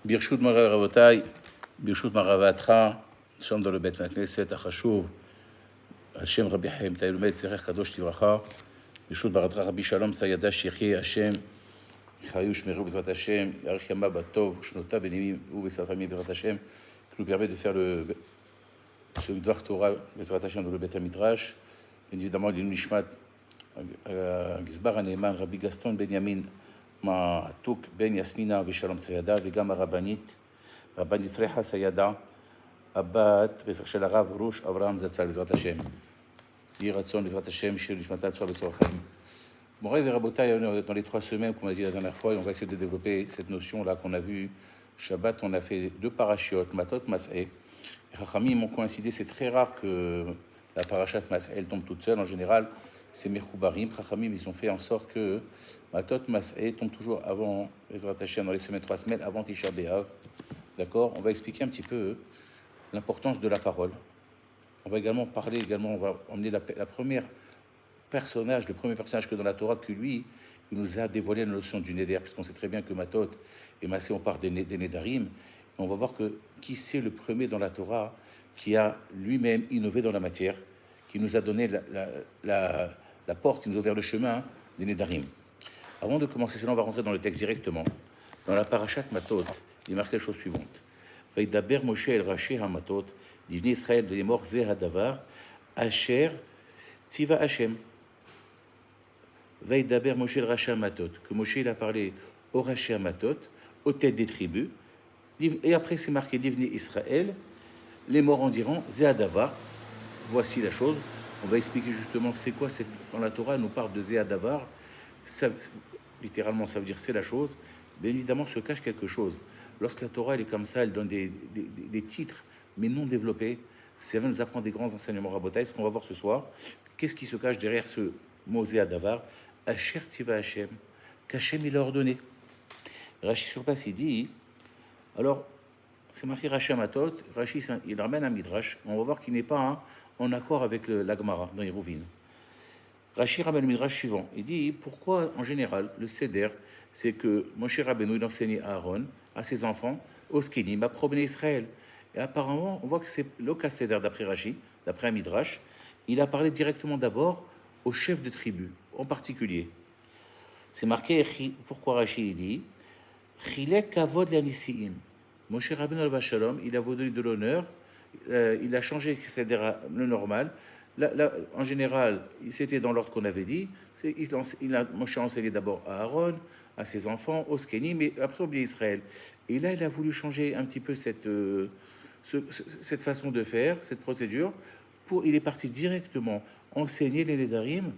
ברשות מוריי ורבותיי, ברשות מרבתך, שם דולו בית הכנסת החשוב, על שם רבי חיים תלמיד זכר קדוש לברכה, ברשות ברתך רבי שלום סיידה שיחיה השם, חיו ושמרו בעזרת השם, יאריך ימיו בטוב, שנותיו בנעימים ובשמחה בעזרת השם, qui nous permet de faire ce Dvar Torah, בעזרת השם, dans le Beth Midrash, bien évidemment, l'Ilun Nishmat, הגזבר הנאמן, רבי גסטון בן ימין, מעתוק בן יסמינה ושלום סיידה, וגם הרבנית, רבנית פרחה סיידה, הבת של הרב ראש אברהם זצ"ל, בעזרת השם. יהי רצון בעזרת השם שנשמתה תשועה בצורה חיים. Moray et Rabotai, dans les 3 semaines, comme on a dit la dernière fois, et on va essayer de développer cette notion-là qu'on a vue. Shabbat, on a fait 2 parachiotes, Matot, Mas'eh. Les Chachamim ont coïncidé, c'est très rare que la parachat Mas'eh, elle tombe toute seule. En général, c'est Mechoubarim. Chachamim, ils ont fait en sorte que Matot, Mas'eh tombe toujours avant, Ezrat Hashem, dans les 3 semaines, avant Tisha B'Av. D'accord? On va expliquer un petit peu l'importance de la parole. On va également parler, on va emmener le premier personnage que dans la Torah, que lui, il nous a dévoilé la notion du Neder, puisqu'on sait très bien que Matot et Massé, on parle des Nedarim. Et on va voir qui c'est le premier dans la Torah qui a lui-même innové dans la matière, qui nous a donné la porte, qui nous a ouvert le chemin des Nedarim. Avant de commencer cela, on va rentrer dans le texte directement. Dans la parashat Matot, il est marqué la chose suivante. Vaïdaber Moshe el Raché HaMatot, d'Ivni Israël de Yemor Zeh Hadavar, Asher Tziva Hashem. Vaïdaber Moshe el Raché HaMatot, que Moshe il a parlé au Raché HaMatot, aux têtes des tribus, et après c'est marqué d'Ivni Israël, les morts en diront Zeh Hadavar, voici la chose. On va expliquer justement c'est quoi quand la Torah nous parle de Zeh Hadavar, littéralement ça veut dire c'est la chose. Bien évidemment se cache quelque chose. Lorsque la Torah elle est comme ça, elle donne des titres, mais non développés, ça va nous apprendre des grands enseignements rabotai, ce qu'on va voir ce soir. Qu'est-ce qui se cache derrière ce mot Zeh Hadavar? Asher Tziva Hashem, qu'Hashem il a ordonné. Rashi sur place il dit, alors c'est marqué Rashi Matot, Rashi il ramène un midrash, on va voir qu'il n'est pas en accord avec la Gemara dans Hérouvine. Rashi ramène le midrash suivant, il dit pourquoi en général le Seder, c'est que Moshe Rabbeinu il enseignait à Aaron, à ses enfants, au Skenim, à promener Israël. Et apparemment, on voit que c'est le cas Seder d'après Rashi, d'après un midrash, il a parlé directement d'abord au chef de tribu, en particulier. C'est marqué, pourquoi Rashi dit Chilek kavod l'anisiim. Moshe Rabbeinu al Shalom, il a donné de l'honneur, il a changé Seder le normal. Là, en général, c'était dans l'ordre qu'on avait dit. Moshe a enseigné d'abord à Aaron, à ses enfants, au Skeni, mais après oublié Israël. Et là, il a voulu changer un petit peu cette façon de faire, cette procédure. Il est parti directement enseigner les Nedarim.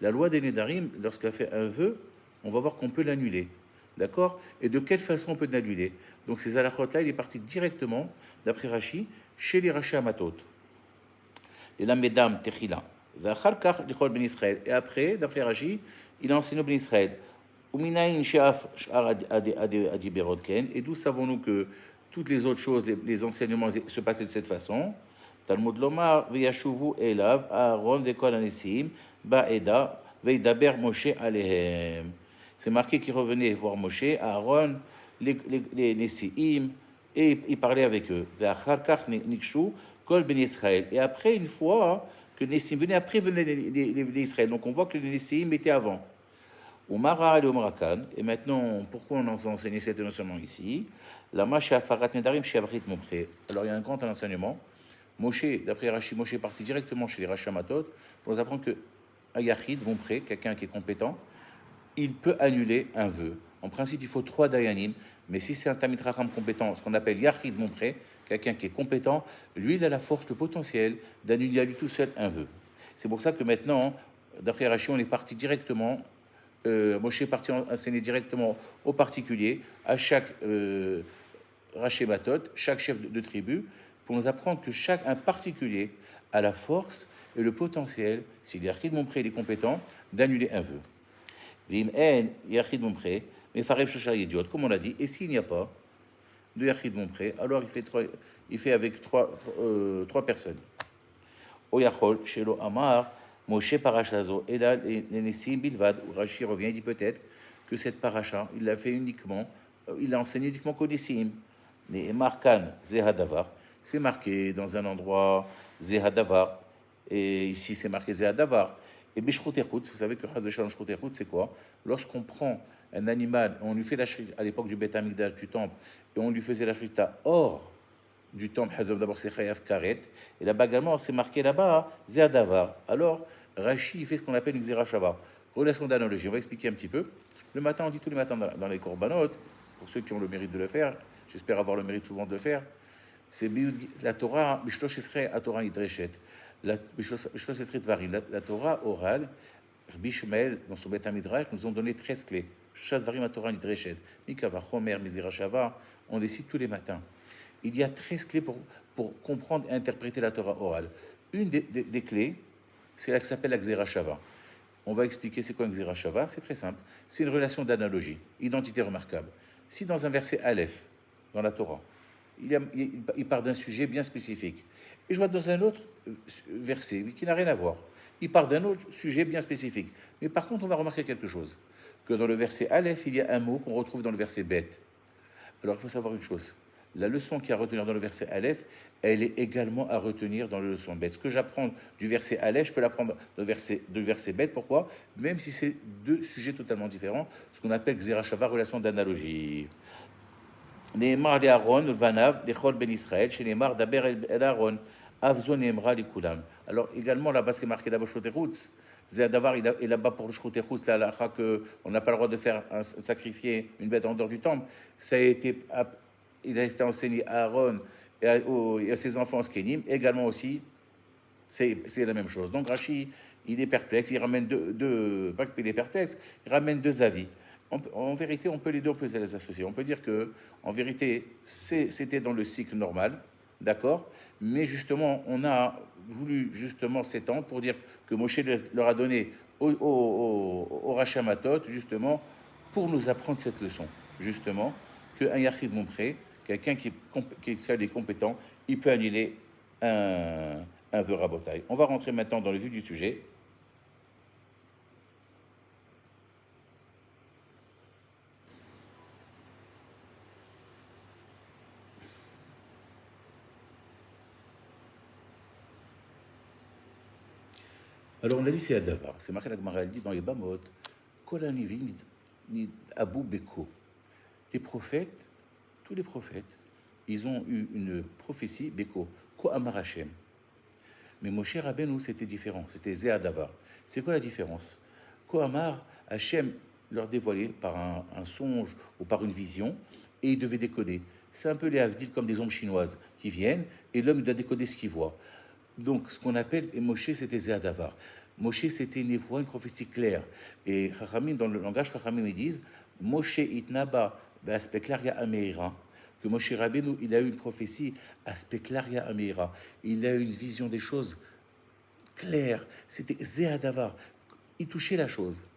La loi des Nedarim, lorsqu'elle fait un vœu, on va voir qu'on peut l'annuler. D'accord? Et de quelle façon on peut l'annuler? Donc ces halachot-là, il est parti directement, d'après Rashi, chez les Rashi Hamatot. Les Lamedam Techila. Et après, d'après Rashi, il a enseigné au Ben Israël. Et d'où savons-nous que toutes les autres choses, les enseignements se passaient de cette façon? Talmud Lomar, Veyashuvu Elav, Aaron, Vekol Anesim, Ba'eda, Veidaber Moshe Alehem. C'est marqué qu'il revenait voir Moshe, Aaron, les Nesiim, et il parlait avec eux. Ve'acharkach Nikshu, Kol Ben Israël. Et après, une fois que les Nesiim venaient, après venaient les Israël. Donc on voit que les Nesiim étaient avant. Umara et Umrakan. Et maintenant, pourquoi on a enseigné cet enseignement ici? La Masha Farat Nedarim Shabrit Momche. Alors il y a un grand enseignement. Moshe, d'après Rashi, Moshe est parti directement chez les Rashi Hamatot pour nous apprendre que Ayachid, Momche, quelqu'un qui est compétent, il peut annuler un vœu. En principe, il faut 3 dayanim, mais si c'est un Talmid Chacham compétent, ce qu'on appelle Yachid Momche, quelqu'un qui est compétent, lui, il a la force, le potentiel d'annuler à lui tout seul un vœu. C'est pour ça que maintenant, d'après Rashi, on est parti directement, Moshe est parti enseigner directement aux particuliers, à chaque Rashi Hamatot, chaque chef de tribu, pour nous apprendre que un particulier a la force et le potentiel, s'il Yachid Momche, il est compétent, d'annuler un vœu. Vim en Yachid Momche, mais Farev Shosha Yediot, comme on l'a dit, et s'il n'y a pas de Yachid Momche, alors il fait avec trois personnes. Oyachol, Shelo Amar, Moshe Parashazo, et là, les Nessim Bilvad, où Rashi revient, il dit peut-être que cette paracha, il l'a fait uniquement il a enseigné uniquement Kodissim. Et Markan, Zehadavar, c'est marqué dans un endroit Zehadavar, et ici c'est marqué Zehadavar. Et Bishroutechut, vous savez que Shroutechut, c'est quoi? Lorsqu'on prend un animal, on lui fait la shrita, à l'époque du Beth Amikdash, du temple, et on lui faisait la shrita hors du temple, d'abord c'est Chayav Karet, et là-bas également c'est marqué là-bas Zehadavar. Alors Rashi il fait ce qu'on appelle une Xerashava, relation d'analogie. On va expliquer un petit peu. Le matin, on dit tous les matins dans les korbanot, pour ceux qui ont le mérite de le faire, j'espère avoir le mérite souvent de le faire, c'est la Torah, Bishlosh Esrei à Torah Nidreshet, la Torah orale, Rabbi Shmuel, dans son Beth Midrash, nous ont donné 13 clés. Shad Varim à Torah Nidreshet, Mikava, Chomer, Mizira Shava, on les cite tous les matins. Il y a 13 clés pour comprendre et interpréter la Torah orale. Une des clés, c'est là que s'appelle la Xera Shava. On va expliquer c'est quoi une Xera Shava, c'est très simple. C'est une relation d'analogie, identité remarquable. Si dans un verset Aleph, dans la Torah, il part d'un sujet bien spécifique, et je vois dans un autre verset qui n'a rien à voir, il part d'un autre sujet bien spécifique. Mais par contre, on va remarquer quelque chose, que dans le verset Aleph, il y a un mot qu'on retrouve dans le verset Bet. Alors il faut savoir une chose, la leçon qui est à retenir dans le verset Aleph, elle est également à retenir dans la leçon Bet. Ce que j'apprends du verset Aleph, je peux l'apprendre du verset Bet. Pourquoi? Même si c'est deux sujets totalement différents, ce qu'on appelle Xerashava, relation d'analogie. Neymar de Aaron, Vanav, Lechol Ben Israël, chez Neymar d'Aber El Aaron, Avzo Neymra Likulam. Alors également là-bas c'est marqué là-bas Shroutechutz. Zéadavar, il est là-bas pour le Shroutechutz, là, qu'on n'a pas le droit de faire sacrifier une bête en dehors du temple. Il a été enseigné à Aaron et à ses enfants en Skenim, également aussi, c'est la même chose. Donc Rashi, il est perplexe, il ramène pas qu'il est perplexe, il ramène deux avis. En vérité, on peut les deux, on peut les associer. On peut dire que, en vérité, c'était dans le cycle normal, d'accord, mais justement, on a voulu justement s'étendre pour dire que Moshe leur a donné au Rachamatot, justement, pour nous apprendre cette leçon, justement, qu'un Yachid Mompré, quelqu'un qui est compétent, il peut annuler un vœu rabotaille. On va rentrer maintenant dans le vif du sujet. Alors on l'a dit, c'est Adavar. C'est marqué la Gemara, elle dit dans les Bamot, Kolanivim ni Abu Beko. Les prophètes, tous les prophètes, ils ont eu une prophétie Beko, Ko Amar Hashem. Mais Moshe Rabbeinu, c'était différent, c'était Zéadavar. C'est quoi la différence? Ko Amar Hashem leur dévoilait par un songe ou par une vision, et ils devaient décoder. C'est un peu les Havdil comme des ombres chinoises qui viennent, et l'homme doit décoder ce qu'il voit. Donc, ce qu'on appelle, et Moshe, c'était Zéadavar. Moshe, c'était une voix, une prophétie claire. Et Chachamim, dans le langage Chachamim, ils disent Moshe itnaba be'aspeklaria ameira. Que Moshe Rabbeinu, il a eu une prophétie aspeklaria ameira. Il a eu une vision des choses claires. C'était Zéadavar. Il touchait la chose.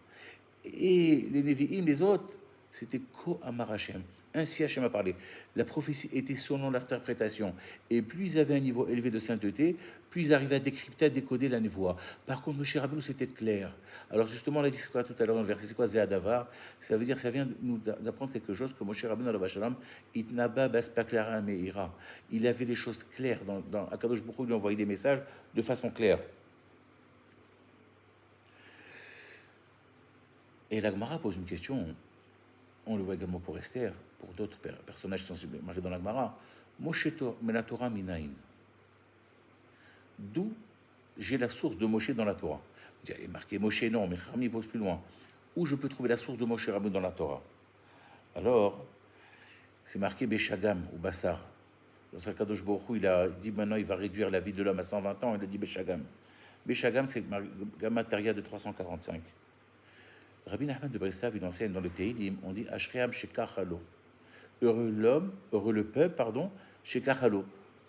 Et les Nevi'im, les autres, c'était Ko Amar Hashem. Ainsi Hashem a parlé. La prophétie était selon l'interprétation. Et plus ils avaient un niveau élevé de sainteté, plus ils arrivaient à décrypter, à décoder la névoie. Par contre, Moshe Rabbeinu, c'était clair. Alors justement, on a dit quoi tout à l'heure dans le verset, c'est quoi Zéadavar? Ça veut dire, ça vient de nous apprendre quelque chose que Moshe Rabbeinu, alayhi shalom, Itnaba Baspaklara Meira. Il avait les choses claires. Dans Akadosh Baruch Hu lui envoyait des messages de façon claire. Et la Gemara pose une question. On le voit également pour Esther, pour d'autres personnages qui sont marqués dans la Gemara. Moshe Torah Minaïn. D'où j'ai la source de Moshe dans la Torah. Il est marqué Moshe, non, mais Rami pose plus loin. Où je peux trouver la source de Moshe Rabbeinu dans la Torah? Alors, c'est marqué Béchagam ou Bassar. Lorsque Kadosh Baruch Hu, il a dit maintenant il va réduire la vie de l'homme à 120 ans, il a dit Béchagam. Béchagam, c'est Gamataria de 345. Rabbi Nachman de Bressav, il enseigne dans le Teilim, on dit Ashream Shekachalo. Heureux l'homme, heureux le peuple, pardon, Shekachalo,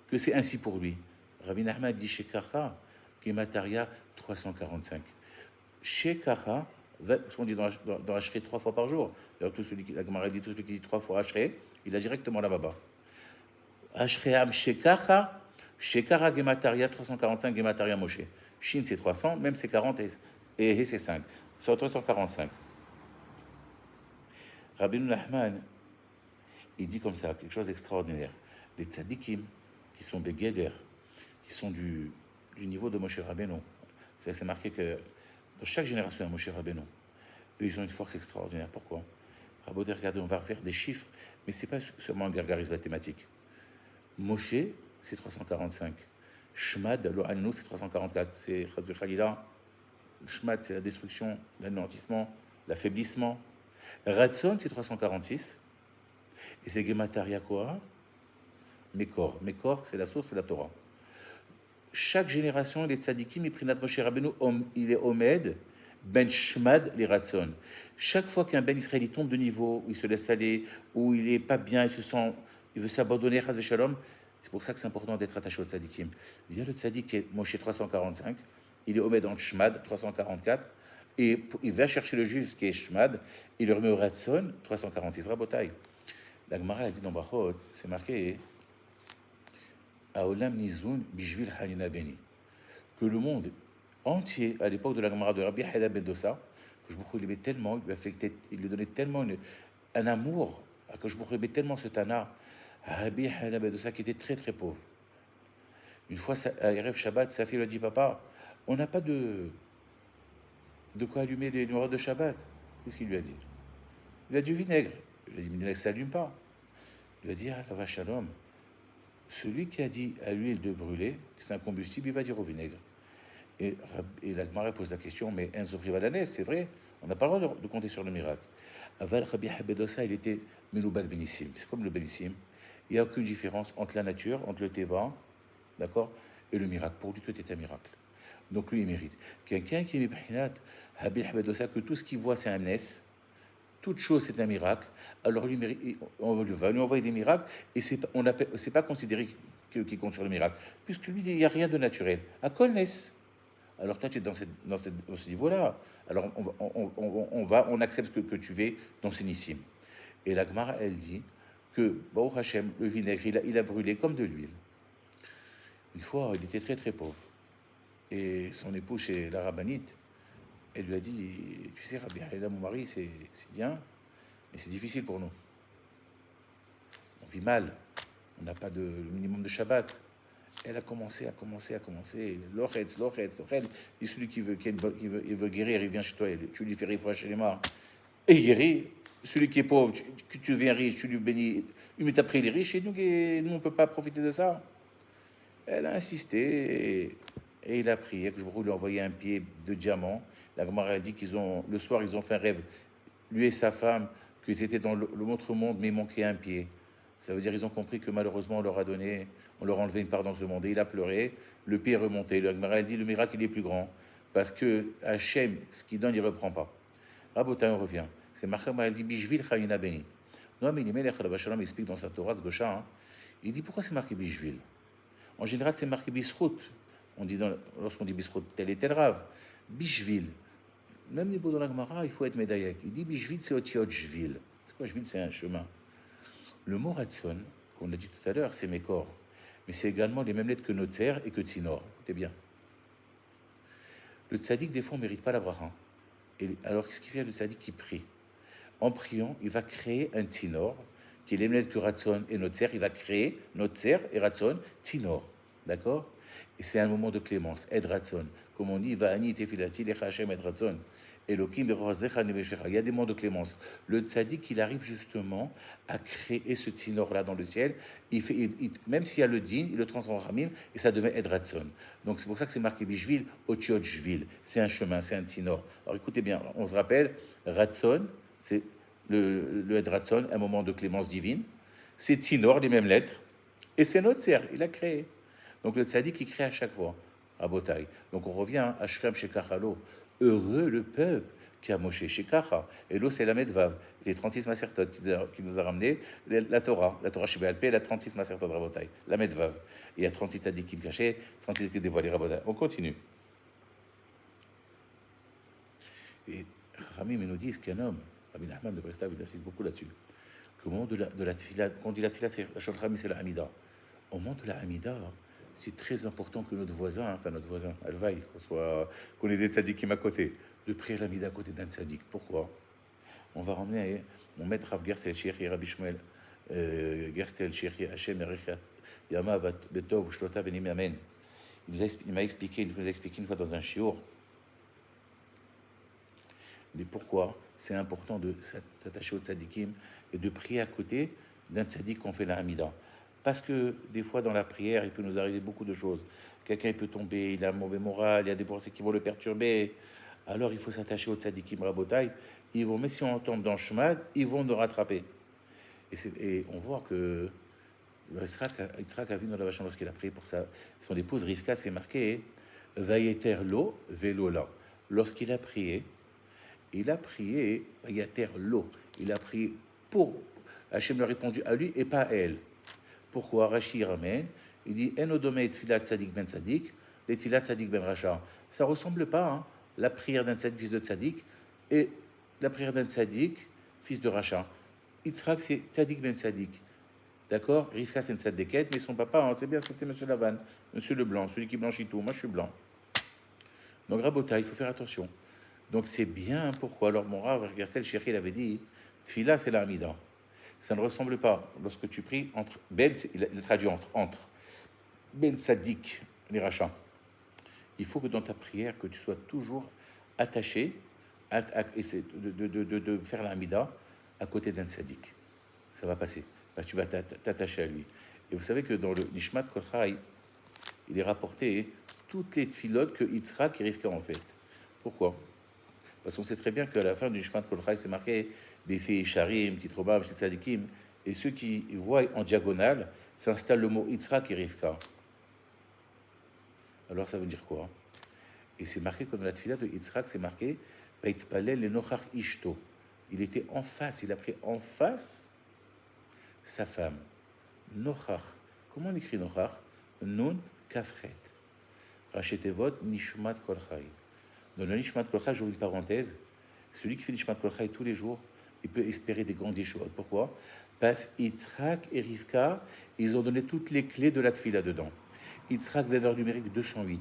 que c'est ainsi pour lui. Rabbi Nachman dit Shekacha, Gemataria 345. Shekacha, on dit dans Ashrei 3 fois par jour. Alors, la Gemara dit tout celui qui dit 3 fois Ashrei, il a directement là-bas. Ashream Shekacha, Shekara Gemataria 345, Gemataria Moshe. Shin c'est 300, même c'est 40 et c'est 5. Sur 345. Rabbi Nachman, il dit comme ça, quelque chose d'extraordinaire. Les tzadikim, qui sont Begeder, qui sont du niveau de Moshe Rabbeinu. C'est marqué que dans chaque génération, il y a Moshe Rabbeinu. Eux, ils ont une force extraordinaire. Pourquoi? Raboter, regardez, on va faire des chiffres, mais ce n'est pas seulement un gargarisme mathématique. Moshe, c'est 345. Shmad, lo Alenu, c'est 344. C'est Chaz de Khalila. Shmad, c'est la destruction, l'anéantissement, l'affaiblissement. Ratson, c'est 346. Et c'est Gemataria quoi? Mekor. Mekor, c'est la source, c'est la Torah. Chaque génération, les tzadikim, Prinat Moshe Rabbeinu, il est Omed, Ben Shmad, les Ratson. Chaque fois qu'un Ben Israël tombe de niveau, où il se laisse aller, où il n'est pas bien, il veut s'abandonner, Chaz Shalom, c'est pour ça que c'est important d'être attaché au tzadikim. Il y a le tzadik qui est Moshe 345, il est Omed en Shmad 344, et il va chercher le juif qui est Shmad, il le remet au Ratson 346 Rabotai. La Gemara a dit dans Brachot, c'est marqué Aolam Nizun Bishvil Hanina Beni, que le monde entier, à l'époque de la Gemara de Rabbi Hela ben Dosa, que je me lui tellement, il lui donnait tellement un amour, que je me tellement ce Tana, à Rabbi Hela ben Dosa qui était très très pauvre. Une fois, à Erev Shabbat, sa fille lui a dit, papa, on n'a pas de quoi allumer les numéros de Shabbat. Qu'est-ce qu'il lui a dit? Il lui a dit du vinaigre. Il lui a dit, mais ça s'allume pas. Il lui a dit, ah, Tava Shalom, celui qui a dit à l'huile de brûler, que c'est un combustible, il va dire au vinaigre. Et la Gemara pose la question, mais Enzo Privalanes, c'est vrai, on n'a pas le droit de compter sur le miracle. Aval Rabbi Habedosa, il était Meloubad Benissim. C'est comme le Benissim. Il n'y a aucune différence entre la nature, entre le Teva, d'accord, et le miracle. Pour lui, tout est un miracle. Donc lui, il mérite. Quelqu'un qui est Mibhinat, Rabbi Habedosa, que tout ce qu'il voit, c'est un Nes, toute chose, c'est un miracle. Alors lui, on va lui envoyer des miracles, et c'est pas considéré qu'il compte sur le miracle, puisque lui, il n'y a rien de naturel. À Kolnes. Alors toi, tu es dans ce niveau-là. Alors on accepte que tu vas dans ce nissim. Et la Gemara, elle dit que Baruch Hashem, le vinaigre, il a brûlé comme de l'huile. Une fois, il était très très pauvre. Et son époux, chez la rabbinite, elle lui a dit, tu sais, Rabbi Haïda, mon mari, c'est bien, mais c'est difficile pour nous. On vit mal, on n'a pas de minimum de Shabbat. Elle a commencé. L'oretz. Et celui qui veut guérir, il vient chez toi, tu lui fais rire chez les morts. Et il guérit. Celui qui est pauvre, tu deviens riche, tu lui bénis. Mais après, il est riche, et nous on ne peut pas profiter de ça. Elle a insisté, et il a prié, que je lui ai envoyé un pied de diamant. La Gemara a dit le soir, ils ont fait un rêve, lui et sa femme, qu'ils étaient dans l'autre monde, mais il manquait un pied. Ça veut dire qu'ils ont compris que malheureusement, on leur a enlevé une part dans ce monde. Et il a pleuré, le pied est remonté. La Gemara a dit, le miracle, il est plus grand. Parce que Hachem, ce qu'il donne, il ne reprend pas. Rabotai, on revient. C'est Marcham, elle dit, Bishvil Chayina Beni. Non, mais il explique dans sa Torah, Gdosha, il dit, pourquoi c'est marqué Bishvil? En général, c'est marqué Bisrout. On dit lorsqu'on dit Bisrout, tel et tel rave. Bishvil. Même niveau dans la Gemara, il faut être médaillé. Il dit Bishvil, c'est Otiot Jvil. C'est quoi Jvil? C'est un chemin. Le mot Ratson, qu'on a dit tout à l'heure, c'est Mekor. Mais c'est également les mêmes lettres que Notzer et que Tzinor. Écoutez bien. Le tzaddik, des fois, on ne mérite pas la bracha. Alors, qu'est-ce qu'il fait le tzaddik qui prie? En priant, il va créer un Tzinor, qui est les mêmes lettres que Ratson et Notzer. Il va créer Notzer et Ratson, Tzinor. D'accord? Et c'est un moment de clémence, Ed Ratson. Comme on dit, Va'ani tefilati lecha Hashem Ed Ratson. Elohim b'rozecha neveshecha. Il y a des moments de clémence. Le tzaddik, il arrive justement à créer ce tzinor-là dans le ciel. Même s'il y a le din, il le transforme en ramim et ça devient Ed Ratson. Donc c'est pour ça que c'est marqué Bishvil, Otiot Jvil. C'est un chemin, c'est un tzinor. Alors écoutez bien, on se rappelle, Ratson, c'est le Ed Ratson, un moment de clémence divine. C'est tzinor, les mêmes lettres. Et c'est Notzer, il a créé. Donc le tzaddik, il crée à chaque fois, à Botaï. Donc on revient à Shrem Shekachalo. Heureux le peuple qui a Moshe Shekacha. Et l'eau, c'est la Medvav, les 36 macertotes qui nous a ramené la Torah. La Torah Shebéal Pé, la 36 macertotes Rabotaï. La Medvav. Il y a 36 tzaddikim cachés, 36 qui dévoilés Rabotaï. On continue. Et Ramim nous dit qu'un homme, Rabbi Nachman de Brestav, il insiste beaucoup là-dessus, qu'au moment de la tefila, quand on dit la tefila, c'est la Shulchan, c'est la Hamida. Au moment de la Hamida, c'est très important que notre voisin, Alvaï, qu'on ait des tzadikim à côté, de prier la mida à côté d'un tzadik. Pourquoi? On va ramener mon maître Rav Ger, c'est le Shir et Rabbi Shmuel Gerstel Shiri Hashem Yama Betov Shlota Benim Amen. Il m'a expliqué, il nous a expliqué une fois dans un shiur, mais pourquoi c'est important de s'attacher au tzadikim et de prier à côté d'un tzadik qu'on fait la Hamida. Parce que des fois dans la prière, il peut nous arriver beaucoup de choses. Quelqu'un peut tomber, il a un mauvais moral, il y a des pensées qui vont le perturber. Alors il faut s'attacher au tzadikim rabotai. Ils vont, mais si on tombe dans le shmad, ils vont nous rattraper. Et on voit que Yitzhak a vu dans la vache lorsqu'il a prié pour son épouse Rivka, c'est marqué Vayeter lo velola. Lorsqu'il a prié, Vayeter lo. Il a prié pour. Hachem lui a répondu à lui et pas à elle. Pourquoi Rashi ramène, il dit Enodomé tfilat tzadik ben tzadik, les tfilat tzadik ben racha. Ça ressemble pas, hein, la prière d'un tzadik, fils de tzadik, et la prière d'un tzadik, fils de racha. Yitzhak, c'est tzadik ben tzadik. D'accord. Rivka, c'est une tzaddiket, mais son papa, hein, c'est bien, c'était Monsieur Lavan, Monsieur Leblanc, celui qui blanchit tout. Moi, je suis blanc. Donc, Rabota, il faut faire attention. Donc, c'est bien pourquoi. Alors, mon Rav Gerstel Chéri, il avait dit Tfila, c'est la Hamida. Ça ne ressemble pas, lorsque tu pries entre. Ben, il a traduit entre. Ben Sadik, les rachats. Il faut que dans ta prière, que tu sois toujours attaché à essayer de faire la Hamida à côté d'un Sadik. Ça va passer. Parce que tu vas t'attacher à lui. Et vous savez que dans le Nishmat Kol Chai, il est rapporté toutes les tfilotes que Yitzhak et Rivka ont faites. Pourquoi? Parce qu'on sait très bien qu'à la fin du Nishmat Kol Chai, c'est marqué Befi Sharim, Titrobam, Tzadikim. Et ceux qui voient en diagonale s'installe le mot Yitzhak et Rivka. Alors ça veut dire quoi? Et c'est marqué comme la tfila de Yitzhak, c'est marqué Vaitpalel le Nochach Ishto. Il était en face, il a pris en face sa femme. Nochach. Comment on écrit Nochach? Nun Kafret. Rachetevot Nishmat Kol Chai. Dans le Nishmat Kol Chai, j'ouvre une parenthèse. Celui qui fait Nishmat Kol Chai tous les jours, il peut espérer des grandes yeshuot. Pourquoi? Parce qu'Yitzhak et Rivka, ils ont donné toutes les clés de la tfila dedans. Yitzhak, valeur numérique 208.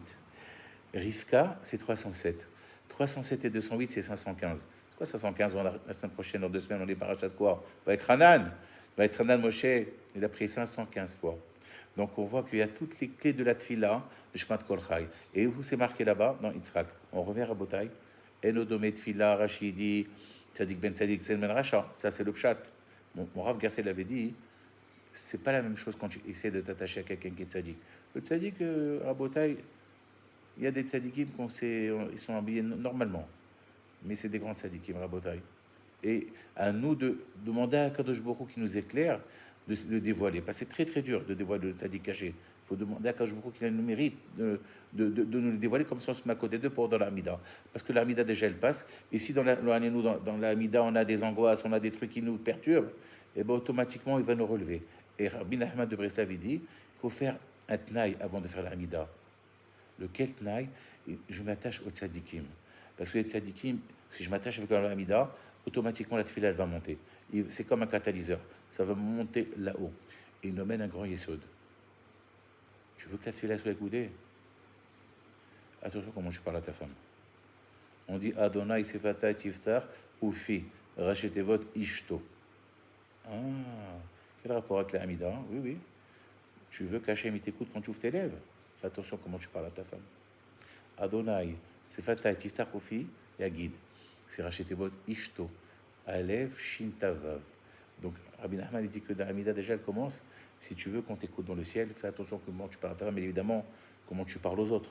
Rivka, c'est 307. 307 et 208, c'est 515. C'est quoi 515? La semaine prochaine, dans 2 semaines, on est parachat de quoi? Va être Hanan. Va être Hanan Moshe. Il a pris 515 fois. Donc on voit qu'il y a toutes les clés de la tfila, le Shmat Kol Chai. Et où c'est marqué là-bas? Dans Yitzhak. On revient à Botaï. Enodomé tfila, Rachidi, Tzadik ben Tzadik, Zel ben Racha. Ça, c'est le pshat. Mon Rav Gersel l'avait dit, c'est pas la même chose quand tu essaies de t'attacher à quelqu'un qui est tzadik. Le tzadik, à Botaï, il y a des tzadikim ils sont habillés normalement, mais c'est des grands tzadikim, Rabotai. Et à nous de demander à Kadosh Baruch Hu qui nous éclaire de le dévoiler. Parce que c'est très très dur de dévoiler le tzadik caché. Il faut demander à Kadosh Baruch Hu qu'il a le mérite de nous le dévoiler comme si on se met à côté d'eux pour dans l'Amida. Parce que l'Amida déjà elle passe. Et si dans l'Amida on a des angoisses, on a des trucs qui nous perturbent, et ben automatiquement il va nous relever. Et Rabbi Nachman de Breslav dit qu'il faut faire un tnaï avant de faire l'Amida. Lequel tnaï? Je m'attache aux tzadikim. Parce que les tzadikim, si je m'attache avec l'Amida, automatiquement la tefila elle va monter. C'est comme un catalyseur. Ça va monter là-haut. Et il nous mène un grand yesod. Tu veux que la tefila soit écoutée? Attention comment tu parles à ta femme. On dit Adonai sefata tiftar ufi rachetevot ishto. Ah, quel rapport avec l'Amida? Oui, oui. Tu veux qu'Hachem t'écoute quand tu ouvres tes lèvres? Fais attention comment tu parles à ta femme. Adonai, c'est Fatah, Tiftar Kofi, Yagid. C'est Rachetevot Ishto, Alev Shintavav. Donc, Rabbi Nachman dit que dans l'Amida, déjà, elle commence. Si tu veux qu'on t'écoute dans le ciel, fais attention comment tu parles à ta femme, mais évidemment, comment tu parles aux autres.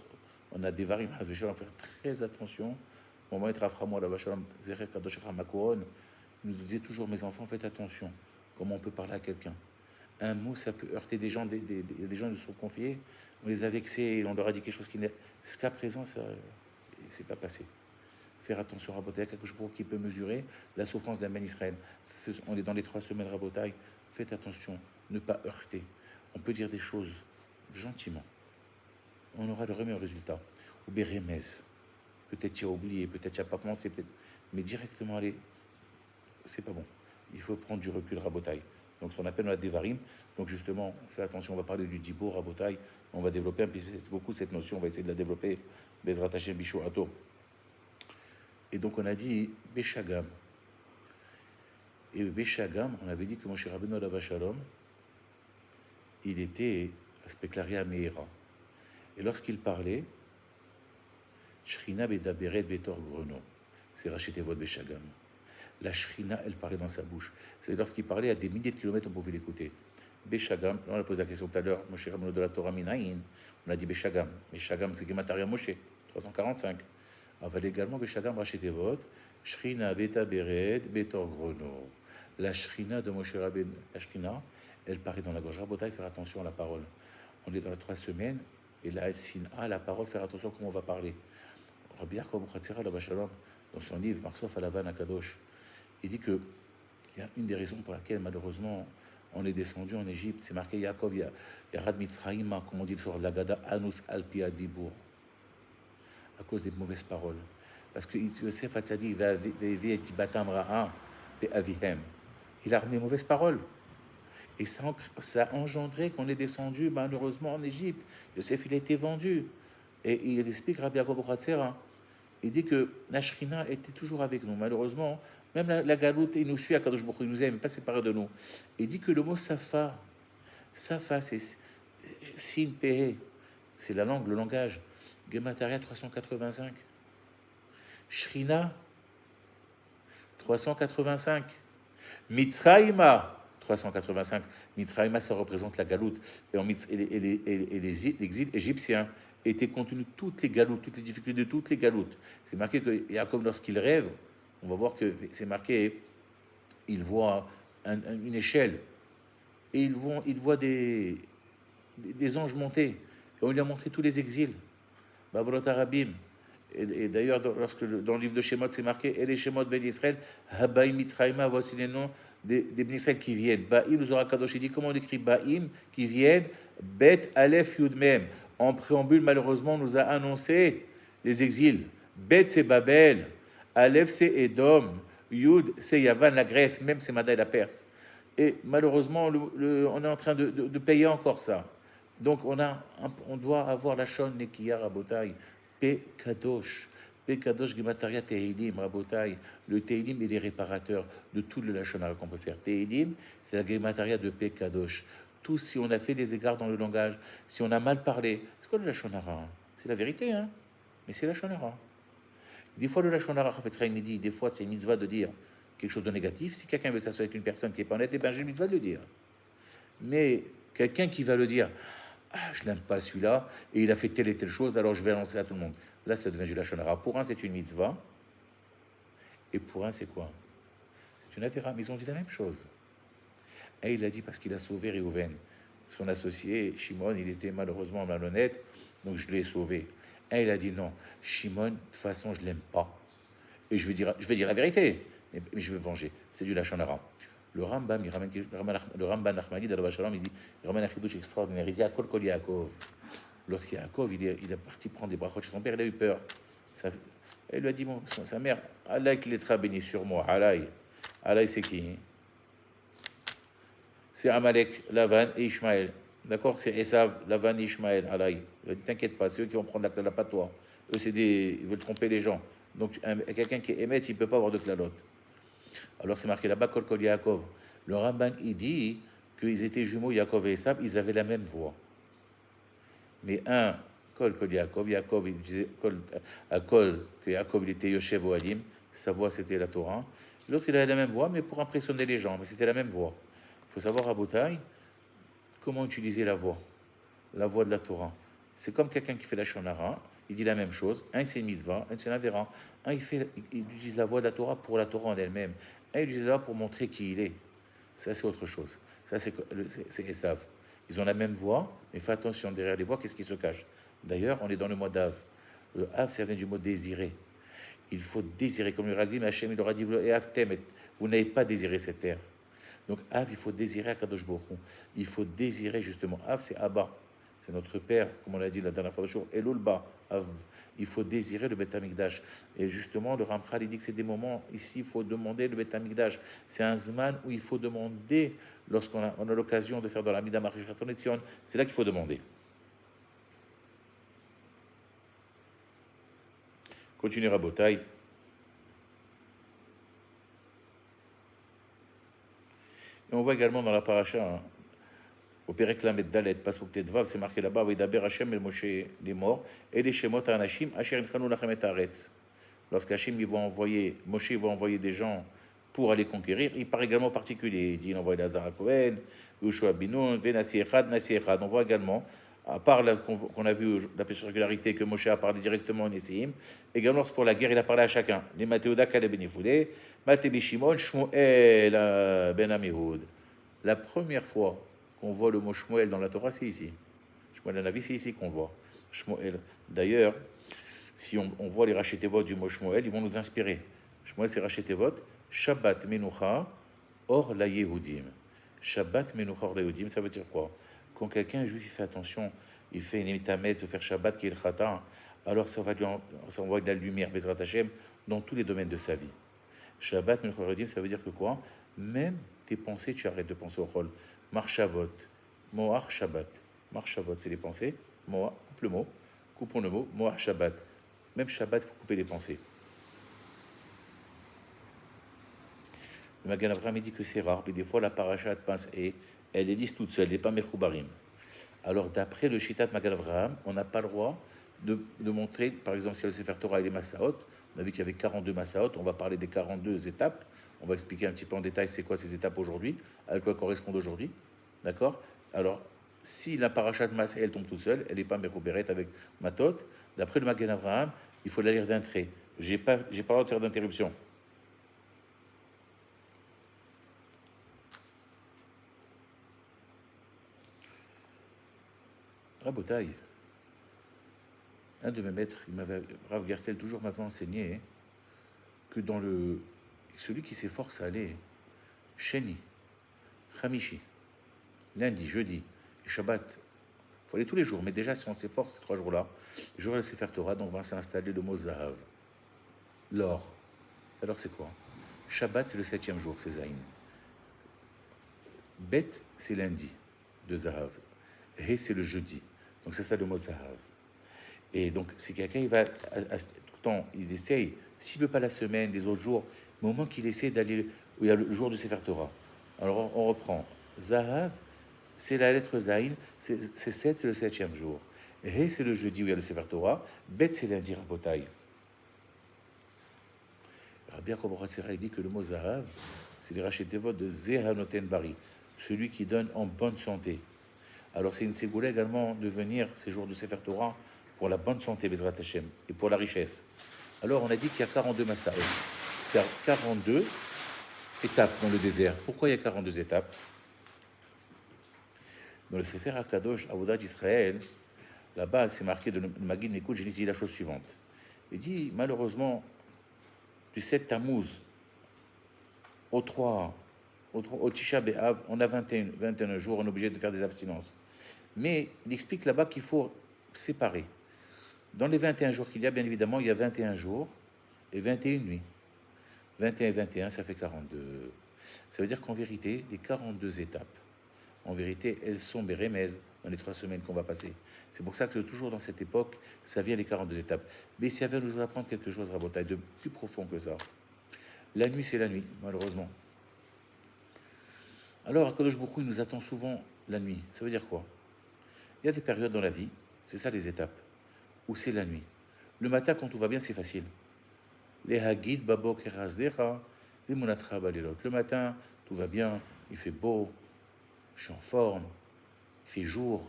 On a des varim, on va faire très attention. Mon maître Aframo, la Vachalam, Zerer Kadosh Ramakoron, nous disait toujours, mes enfants, faites attention. Comment on peut parler à quelqu'un? Un mot, ça peut heurter des gens, des gens qui nous sont confiés, on les a vexés, on leur a dit quelque chose qui n'est... Jusqu'à présent, ça c'est pas passé. Faire attention à Rabotaï, quelque chose qui peut mesurer la souffrance d'un Ben Israël. On est dans les 3 semaines Rabotaï, faites attention, ne pas heurter. On peut dire des choses gentiment. On aura le meilleur résultat. Ou Bérémez. Peut-être tu as oublié, peut-être tu n'as pas pensé, peut-être... mais directement aller, c'est pas bon. Il faut prendre du recul Rabotaï. Donc, ce qu'on appelle la Devarim. Donc, justement, on fait attention, on va parler du Dibur, Rabotaï. On va développer un peu beaucoup cette notion, on va essayer de la développer. Bezrat Hashem Bishou Ato. Et donc, on a dit Béchagam. Et Béchagam, on avait dit que Moshe Rabbeinu Alav Shalom, il était à Speklaria Meira. Et lorsqu'il parlait, Shrina Bedaberet Betor Grono, c'est Rachet Evod Béchagam. La Shrina, elle parlait dans sa bouche. C'est lorsqu'il parlait à des milliers de kilomètres, on pouvait l'écouter. Béchagam, on a posé la question tout à l'heure, Moshe Rabbeinu de la Torah Minaïn, on a dit Béchagam. Béchagam, c'est Gemataria Moshe, 345. Aval également Béchagam Rachet Evod, Shrina Bedaberet Betor Grono. La Shrina de Moshe Rabbeinu, la Shrina, elle paraît dans la gorge. Rabotai, faire attention à la parole. On est dans la 3 semaines, et la Sina, la parole, faire attention à comment on va parler. Rabbi Yaakov Chatzera, Alav Shalom, dans son livre Marsof Alavan Akadosh, il dit qu'il y a une des raisons pour laquelle, malheureusement, on est descendu en Égypte. C'est marqué Yaakov, Yarad Mitzraïma, comme on dit sur l'Agada, Anus Alpi Adibour, à cause des mauvaises paroles. Parce que Yosef Hatzadik, Ve'evi et Batam Ra'a, Ve'avihem, il a ramené de mauvaises paroles. Et ça a engendré qu'on est descendu, malheureusement, en Égypte. Yosef, il a été vendu. Et il explique, Rabbi Yaakov Chatzera, il dit que la Shrina était toujours avec nous. Malheureusement, même la galoute, il nous suit à Kadosh Baruch Hu, il nous aime, pas séparé de nous. Il dit que le mot Safa, c'est Sin Pehe, c'est la langue, le langage. Gemataria 385. Shrina 385. Mitzraïma 385. Mitzraïma, ça représente la galoute. Et l'exil égyptien était contenu toutes les galoutes, toutes les difficultés de toutes les galoutes. C'est marqué que Yaakov, lorsqu'il rêve, on va voir que c'est marqué, il voit une échelle et il voit des anges monter. Et on lui a montré tous les exils. Bavolot Arabim. Et d'ailleurs, dans le livre de Shemot, c'est marqué, et les Shemot Ben Israël, Habaim Mitzraïma, voici les noms des Ben Israël qui viennent. Baïm, le Zohar Kadosh, il dit comment on écrit Baïm, qui viennent, Bet Aleph Yud Mem. En préambule, malheureusement, on nous a annoncé les exils. Bet, c'est Babel, Aleph, c'est Édom, Yud, c'est Yavan, la Grèce, même c'est Madaï, la Perse. Et malheureusement, on est en train de payer encore ça. Donc, on doit avoir la Shon Nekiya Rabotai. Kadosh, Gemataria Tehilim, Rabotai. Le Tehilim est les réparateurs de tout le Lashon Hara qu'on peut faire. Tehilim, c'est la Gemataria de Kadosh. Tout, si on a fait des égards dans le langage, si on a mal parlé, c'est quoi le Lashon Hara? C'est la vérité, hein? Mais c'est le Lashon Hara. Des fois, le Lashon Hara, il dit, des fois, c'est une mitzvah de dire quelque chose de négatif. Si quelqu'un veut s'asseoir avec une personne qui n'est pas honnête, eh bien, j'ai une mitzvah de le dire. Mais quelqu'un qui va le dire, je n'aime pas celui-là, et il a fait telle et telle chose, alors je vais annoncer à tout le monde. Là, ça devient du Lashon Hara. Pour un, c'est une mitzvah, et pour un, c'est quoi? C'est une avéra, mais ils ont dit la même chose. Et il a dit parce qu'il a sauvé Réhouven. Son associé, Shimon, il était malheureusement malhonnête, donc je l'ai sauvé. Et il a dit non, Shimon, de toute façon, je ne l'aime pas. Et je vais dire la vérité, mais je vais me venger. C'est du Lashon Hara. Le Rambam Nachmani d'Alav Shalom, il dit, il ramène un chidouche extraordinaire. Il dit à Kol Yaakov. Lorsqu'Yaakov, il est parti prendre des brachot chez son père, il a eu peur. Elle lui a dit, sa mère, Allah qui l'être béni sur moi. Allah, c'est qui? C'est Amalek, Lavan et Ishmaël. D'accord? C'est Esav, Lavan et Ishmaël. Allah. Il a dit, t'inquiète pas, c'est eux qui vont prendre la clalote, pas toi. Eux, ils veulent tromper les gens. Donc, quelqu'un qui est émette, il ne peut pas avoir de clalote. Alors c'est marqué là-bas, Kol Yaakov. Le Ramban, il dit qu'ils étaient jumeaux, Yaakov et Esav, ils avaient la même voix. Mais un, Kol Yaakov, il disait que Yaakov, il était Yoshev Ohalim, sa voix c'était la Torah. L'autre, il avait la même voix, mais pour impressionner les gens, mais c'était la même voix. Il faut savoir à Botaï comment utiliser la voix de la Torah. C'est comme quelqu'un qui fait la Lashon Hara, il dit la même chose. Un, c'est une mitzvah, un, c'est un avéra. Un, il utilise la voix de la Torah pour la Torah en elle-même. Un, il utilise la voix pour montrer qui il est. Ça, c'est autre chose. Ça, c'est Esav. Ils ont la même voix, mais fais attention, derrière les voix, qu'est-ce qui se cache? D'ailleurs, on est dans le mois d'Av. Le Av, ça vient du mot désirer. Il faut désirer, comme le Raglim, Hachem, il aura dit, vous n'avez pas désiré cette terre. Donc, Av, il faut désirer à Kadosh Baruch Hu. Il faut désirer justement. Av, c'est Abba. C'est notre Père, comme on l'a dit la dernière fois du jour. Elulba, Av. Il faut désirer le Beth Amikdash. Et justement, le Ramchal, il dit que c'est des moments, ici, il faut demander le Beth Amikdash. C'est un Zman où il faut demander, lorsqu'on a l'occasion de faire dans la Mida Marichat Etzion, c'est là qu'il faut demander. Continue Rabotai. Et on voit également dans la paracha, hein, au Perek Lamed Dalet, Pasuk Tedvav, c'est marqué là-bas, Vidaber Hashem el Moshe, les morts, et les Shemot Anashim, Asher Nchanu Lachem et Haaretz. Lorsqu'Hachem Moshe va envoyer des gens pour aller conquérir, il parle également au particulier. Il dit, il envoie Lazar à Kohen, Yoshua Binoun, Venasi Echad, Nasi Echad. On voit également, à part qu'on a vu la particularité que Moshe a parlé directement au Nessim, également pour la guerre, il a parlé à chacun. Les Mathéouda, Kaleb Ben Yefoudé, Maté Shimon, Shmuel Ben Amihud. La première fois qu'on voit le mot Shmuel dans la Torah, c'est ici. Shmuel Hanavi, c'est ici qu'on voit. Shmuel. D'ailleurs, si on voit les Rachetevot du mot Shmuel, ils vont nous inspirer. Shmuel, c'est Rachetevot, Shabbat Menucha, Or la Yehudim. Shabbat Menucha, Or la Yehudim, ça veut dire quoi? Quand quelqu'un juif, il fait attention, il fait une étamet de faire Shabbat qui est le Khata, alors ça va envoyer de la lumière, Bezrat Hashem, dans tous les domaines de sa vie. Shabbat Menucha, Or la Yehudim, ça veut dire que quoi? Même tes pensées, tu arrêtes de penser au rôle. Marchavot, Moar Shabbat. Marchavot, c'est les pensées. Moar, coupe le mot. Coupons le mot. Moar Shabbat. Même Shabbat, il faut couper les pensées. Le Magen Avraham dit que c'est rare, mais des fois la parashat pince et elle est lisse toute seule, elle n'est pas mechoubarim. Alors d'après le Shitat Magen Avraham, on n'a pas le droit de montrer, par exemple, si le Sefer Torah et les Massaot, on a vu qu'il y avait 42 Massaot, on va parler des 42 étapes, on va expliquer un petit peu en détail c'est quoi ces étapes aujourd'hui, à quoi correspondent aujourd'hui, d'accord? Alors, si la parashat Masé, elle tombe toute seule, elle n'est pas mechouberet avec Matot, d'après le Magen Avraham, il faut la lire d'un trait. J'ai pas le droit de faire d'interruption. Rabotaï, un de mes maîtres, Rav Gerstel, toujours m'avait enseigné que celui qui s'efforce à aller Sheni, Hamishi, lundi, jeudi, et Shabbat, il faut aller tous les jours, mais déjà si on s'efforce ces 3 jours-là, le jour de Sefer Torah, donc on va s'installer le mot Zahav, l'or. Alors c'est quoi? Shabbat, c'est le 7e jour, c'est Zayin. Bet, c'est lundi, de Zahav. He, c'est le jeudi. Donc c'est ça le mot Zahav. Et donc, si quelqu'un, il va tout le temps, il essaye, s'il ne veut pas la semaine, les autres jours, mais au moment qu'il essaie d'aller, où il y a le jour de Sefer Torah. Alors, on reprend. Zahav, c'est la lettre Zayin, c'est 7, c'est le 7e jour. He, c'est le jeudi où il y a le Sefer Torah. Bet, c'est lundi, Rabotaï. Rabbi Yaakov Ratzera, il dit que le mot Zahav, c'est les Rachetevot de Zehanoten Bari, celui qui donne en bonne santé. Alors, c'est une ségoula également de venir ces jours de Sefer Torah pour la bonne santé, Bezrat Hashem, et pour la richesse. Alors, on a dit qu'il y a 42 Massaot. Il y a 42 étapes dans le désert. Pourquoi il y a 42 étapes? Dans le Sefer HaKadosh, Avodat Israël, là-bas, c'est marqué de le Maggid Mekouch, il dit la chose suivante. Il dit, malheureusement, du 7 Tammuz au Tisha B'Av, on a 21 jours, on est obligé de faire des abstinences. Mais il explique là-bas qu'il faut séparer. Dans les 21 jours qu'il y a, bien évidemment, il y a 21 jours et 21 nuits. 21 et 21, ça fait 42. Ça veut dire qu'en vérité, les 42 étapes, en vérité, elles sont bérémez dans les 3 semaines qu'on va passer. C'est pour ça que toujours dans cette époque, ça vient les 42 étapes. Mais ça va nous apprendre quelque chose, Rabotaï, de plus profond que ça. La nuit, c'est la nuit, malheureusement. Alors, Akadosh Baruch Hu, il nous attend souvent la nuit. Ça veut dire quoi? Il y a des périodes dans la vie, c'est ça les étapes, où c'est la nuit. Le matin, quand tout va bien, c'est facile. Les Hagid, Babok, Erasdecha, les Munatra, Balilot. Le matin, tout va bien, il fait beau, je suis en forme, il fait jour.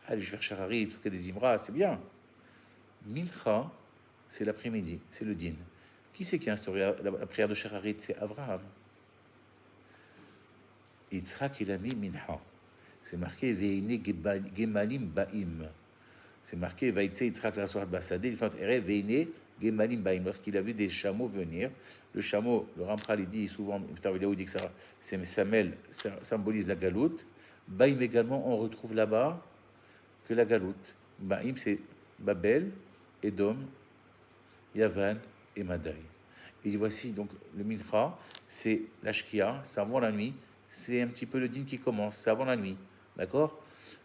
Allez, je vais faire Charari, tout cas des Imra, c'est bien. Mincha, c'est l'après-midi, c'est le din. Qui c'est qui a instauré la prière de Charari? C'est Avraham. Yitzhak, il a mis Mincha. C'est marqué Veine Gemalim Baim. C'est marqué Vaïtse Yitzhak la soirée Bassadé, il fait Ere Veine Gemalim Baim. Lorsqu'il a vu des chameaux venir, le chameau, le Ramchal, il dit souvent, il dit que ça symbolise la galoute. Baim également, on retrouve là-bas que la galoute. Baim, c'est Babel, Edom, Yavan et Madaï. Et voici donc le Mincha, c'est la Shkia, c'est avant la nuit, c'est un petit peu le din qui commence, c'est avant la nuit. D'accord?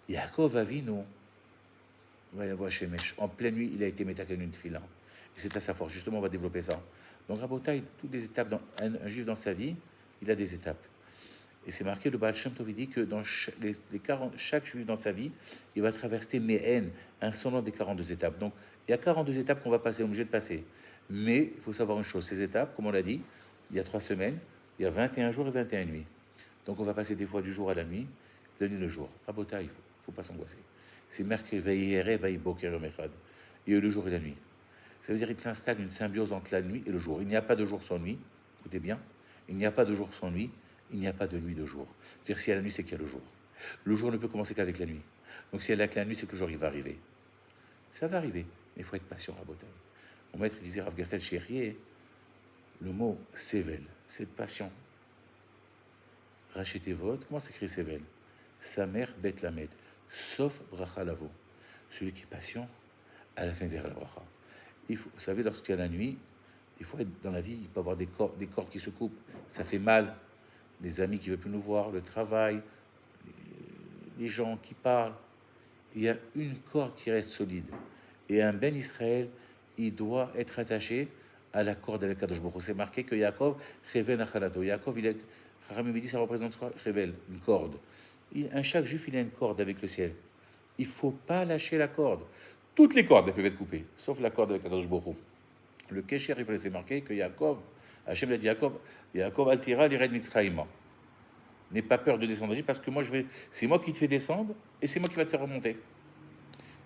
Yaakov Avinu, en pleine nuit, il a été métaken une fila. Et c'est à sa force. Justement, on va développer ça. Donc, Rabotaï, toutes les étapes, un juif dans sa vie, il a des étapes. Et c'est marqué, le Baal Shem Tov dit que dans chaque juif dans sa vie, il va traverser Mehen, un son des 42 étapes. Donc, il y a 42 étapes qu'on va passer, obligé de passer. Mais il faut savoir une chose, ces étapes, comme on l'a dit, il y a 3 semaines, il y a 21 jours et 21 nuits. Donc, on va passer des fois du jour à la nuit, de la nuit le jour. Rabotai, il ne faut pas s'angoisser. C'est mercredi, Veillere, Veilleboker, Yomechad. Il y a le jour et la nuit. Ça veut dire qu'il s'installe une symbiose entre la nuit et le jour. Il n'y a pas de jour sans nuit. Écoutez bien, il n'y a pas de jour sans nuit. Il n'y a pas de nuit de jour. C'est-à-dire, s'il y a la nuit, c'est qu'il y a le jour. Le jour ne peut commencer qu'avec la nuit. Donc, s'il y a avec la nuit, c'est que le jour, il va arriver. Ça va arriver, mais il faut être patient, Rabotai. Mon maître disait, Rav Gastel Chérier, le mot Sevel, c'est patient. Rachetez votre, comment s'écrit Sevel? Sa mère, Bet Lamed, sauf Bracha Lavo. Celui qui est patient, à la fin, vers la Bracha. Vous savez, lorsqu'il y a la nuit, il faut être dans la vie, il peut y avoir des cordes qui se coupent, ça fait mal. Les amis qui ne veulent plus nous voir, le travail, les gens qui parlent. Il y a une corde qui reste solide. Et un Ben Israël, il doit être attaché à la corde avec Kadosh Baruch Hu. C'est marqué que Yaakov, Revel Achalato. Yaakov, Ramim dit, ça représente quoi? Revel, une corde. Chaque juif, il a une corde avec le ciel. Il ne faut pas lâcher la corde. Toutes les cordes, elles peuvent être coupées, sauf la corde avec Kadosh Baruch Hu. Le Kesher, il faut laisser marquer que Yaakov, Hachem a dit Yaakov altira l'ired Mitzrayim. N'aie pas peur de descendre parce que moi, c'est moi qui te fais descendre et c'est moi qui va te faire remonter.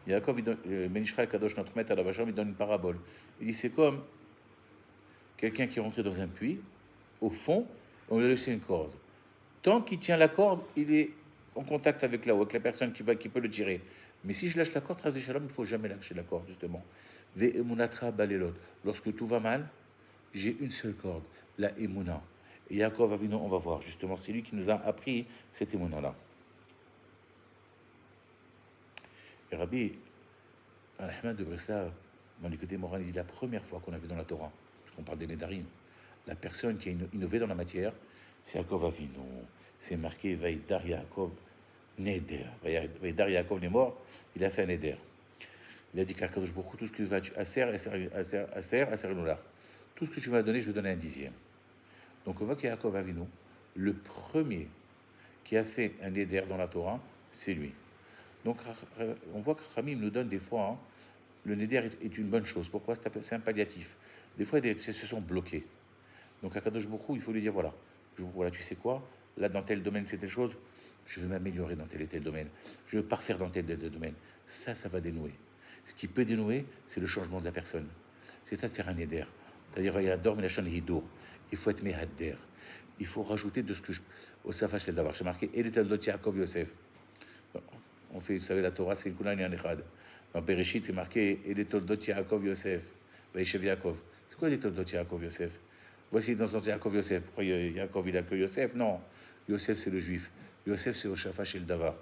Yaakov, Ben Israël Kadosh, notre maître à la Vacham, il donne une parabole. Il dit, c'est comme quelqu'un qui est rentré dans un puits, au fond, on lui a laissé une corde. Tant qu'il tient la corde, il est en contact avec la personne qui peut le tirer. Mais si je lâche la corde, il ne faut jamais lâcher la corde, justement. Lorsque tout va mal, j'ai une seule corde, la Emouna. Et Yaakov Avinu, on va voir, justement, c'est lui qui nous a appris cette Emouna-là. Et Rabbi Ahmed de Breslau, dans les côtés moraux, il dit la première fois qu'on a vu dans la Torah, parce qu'on parle des Nédarim, la personne qui a innové dans la matière, c'est Yaakov Avinu. C'est marqué Vaïdar Yaakov Neder. Vaïdar Yaakov n'est mort, il a fait un Neder. Il a dit qu'Akadosh Baruch Hu, tout ce que tu vas, Aser Noular. Tout ce que tu m'as donné, je vais donner un dixième. Donc on voit qu'Yaakov Avinu, le premier qui a fait un Neder dans la Torah, c'est lui. Donc on voit que Ramim nous donne des fois, hein, le Neder est une bonne chose. Pourquoi? C'est un palliatif. Des fois, ils se sont bloqués. Donc à Kadosh Baruch Hu, il faut lui dire, voilà, tu sais quoi? Là, dans tel domaine, c'est telle chose, je veux m'améliorer dans tel et tel domaine. Je veux parfaire dans tel et tel domaine. Ça va dénouer. Ce qui peut dénouer, c'est le changement de la personne. C'est ça de faire un Neder. C'est-à-dire, il faut être Mehadder. Il faut rajouter de ce que au Safa Shel Davar. J'ai marqué, Elitaldot Yaakov Yosef. On fait, vous savez, la Torah, c'est Kulan Yanechad. Dans Bereshit, c'est marqué Elitoldot Yaakov Yosef, Vaishev Yaakov. C'est quoi Elitoldot Yaakov Yosef? Voici dans son Yaakov Yosef. Pourquoi Yaakov, il a que Yosef? Non. Yosef, c'est le juif. Yosef, c'est au Shafa Shel Davar.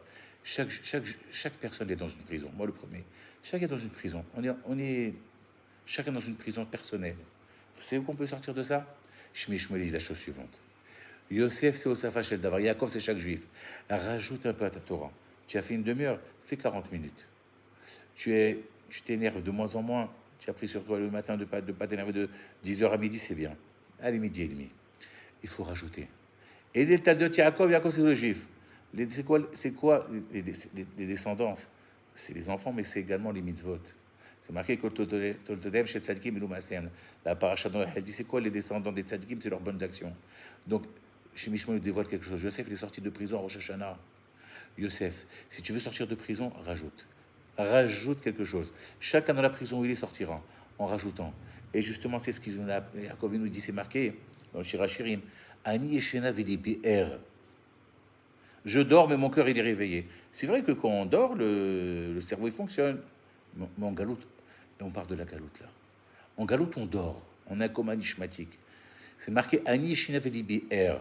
Chaque personne est dans une prison. Moi, le premier. Chacun est dans une prison. On est chacun dans une prison personnelle. Vous savez où qu'on peut sortir de ça? Shmi Shmueli dit la chose suivante. Yosef, c'est au Shafa Shel Davar. Yaakov, c'est chaque juif. Rajoute un peu à ta Torah. Tu as fait une demi-heure, fais 40 minutes. Tu t'énerves de moins en moins. Tu as pris sur toi le matin de pas t'énerver de 10h à midi, c'est bien. Allez, midi et demi. Il faut rajouter. Et les Taldot Yaakov, c'est le juif. C'est quoi les descendances? C'est les enfants, mais c'est également les mitzvot. C'est marqué que Toltodem chez Tzadikim et Masem. La paracha elle dit c'est quoi les descendants des Tzadikim? C'est leurs bonnes actions. Donc, chez Mishma, il dévoile quelque chose. Yosef, il est sorti de prison à Rosh Hashanah. Yosef, si tu veux sortir de prison, rajoute quelque chose. Chacun dans la prison où il est sortira, en rajoutant. Et justement, c'est ce qu'il nous dit, c'est marqué dans le Shirachirim. Ani Yeshena Vedipi Er. Je dors, mais mon cœur il est réveillé. C'est vrai que quand on dort, le cerveau il fonctionne. Mais en galoute, et on parle de la galoute là. En galoute, on dort. On a un coma nishmatique. C'est marqué Ani Yeshena Vedipi Er.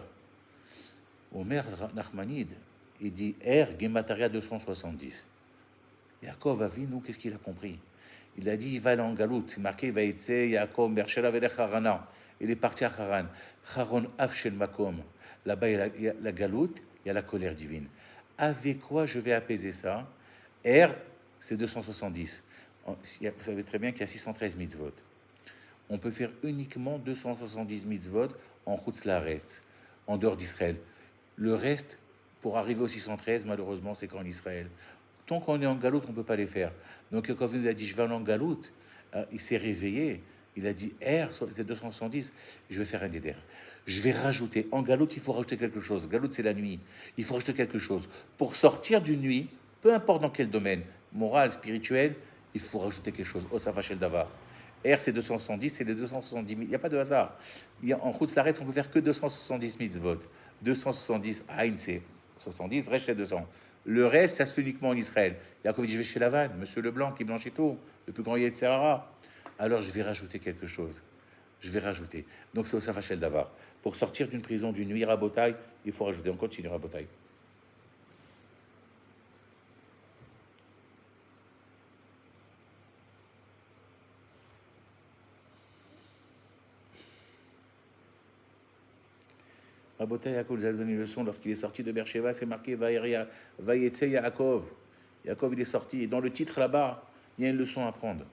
Omer Nachmanide. Il dit R, Gemataria 270. Yaakov Avinu, qu'est-ce qu'il a compris? Il a dit, il va aller en galoute. C'est marqué, Vaïtse, Yaakov, Bershela, Velech Harana. Il est parti à Haran. Haron Afshel Makom. Là-bas, il y a la galoute, il y a la colère divine. Avec quoi je vais apaiser ça? R, c'est 270. Vous savez très bien qu'il y a 613 mitzvot. On peut faire uniquement 270 mitzvot en Chutz Laaretz, en dehors d'Israël. Le reste, pour arriver au 613, malheureusement, c'est qu'en Israël. Tant qu'on est en galoute, on ne peut pas les faire. Donc quand il a dit, je vais aller en galoute, il s'est réveillé, il a dit, R, c'était 270, je vais faire un DDR. Je vais rajouter, en galoute, il faut rajouter quelque chose. Galoute, c'est la nuit. Il faut rajouter quelque chose. Pour sortir d'une nuit, peu importe dans quel domaine, moral, spirituel, il faut rajouter quelque chose. Osafa Shel Davar. R, c'est 270, c'est les 270 000. Il n'y a pas de hasard. En route s'arrête, on peut faire que 270 mitzvot. 270, Aïn, c'est 70, reste c'est 200. Le reste, ça se fait uniquement en Israël. Yaakov dit, je vais chez Lavan, monsieur Leblanc, qui blanchit tout, le plus grand Yetzirara. Alors je vais rajouter quelque chose. Je vais rajouter. Donc c'est Osafa Shel Davar. Pour sortir d'une prison d'une nuit Rabotai, il faut rajouter. On continue Rabotai. Rabotai Yaakov nous a donné une leçon lorsqu'il est sorti de Beersheba, c'est marqué Vayetse Yaakov. Yaakov, il est sorti. Et dans le titre là-bas, il y a une leçon à prendre.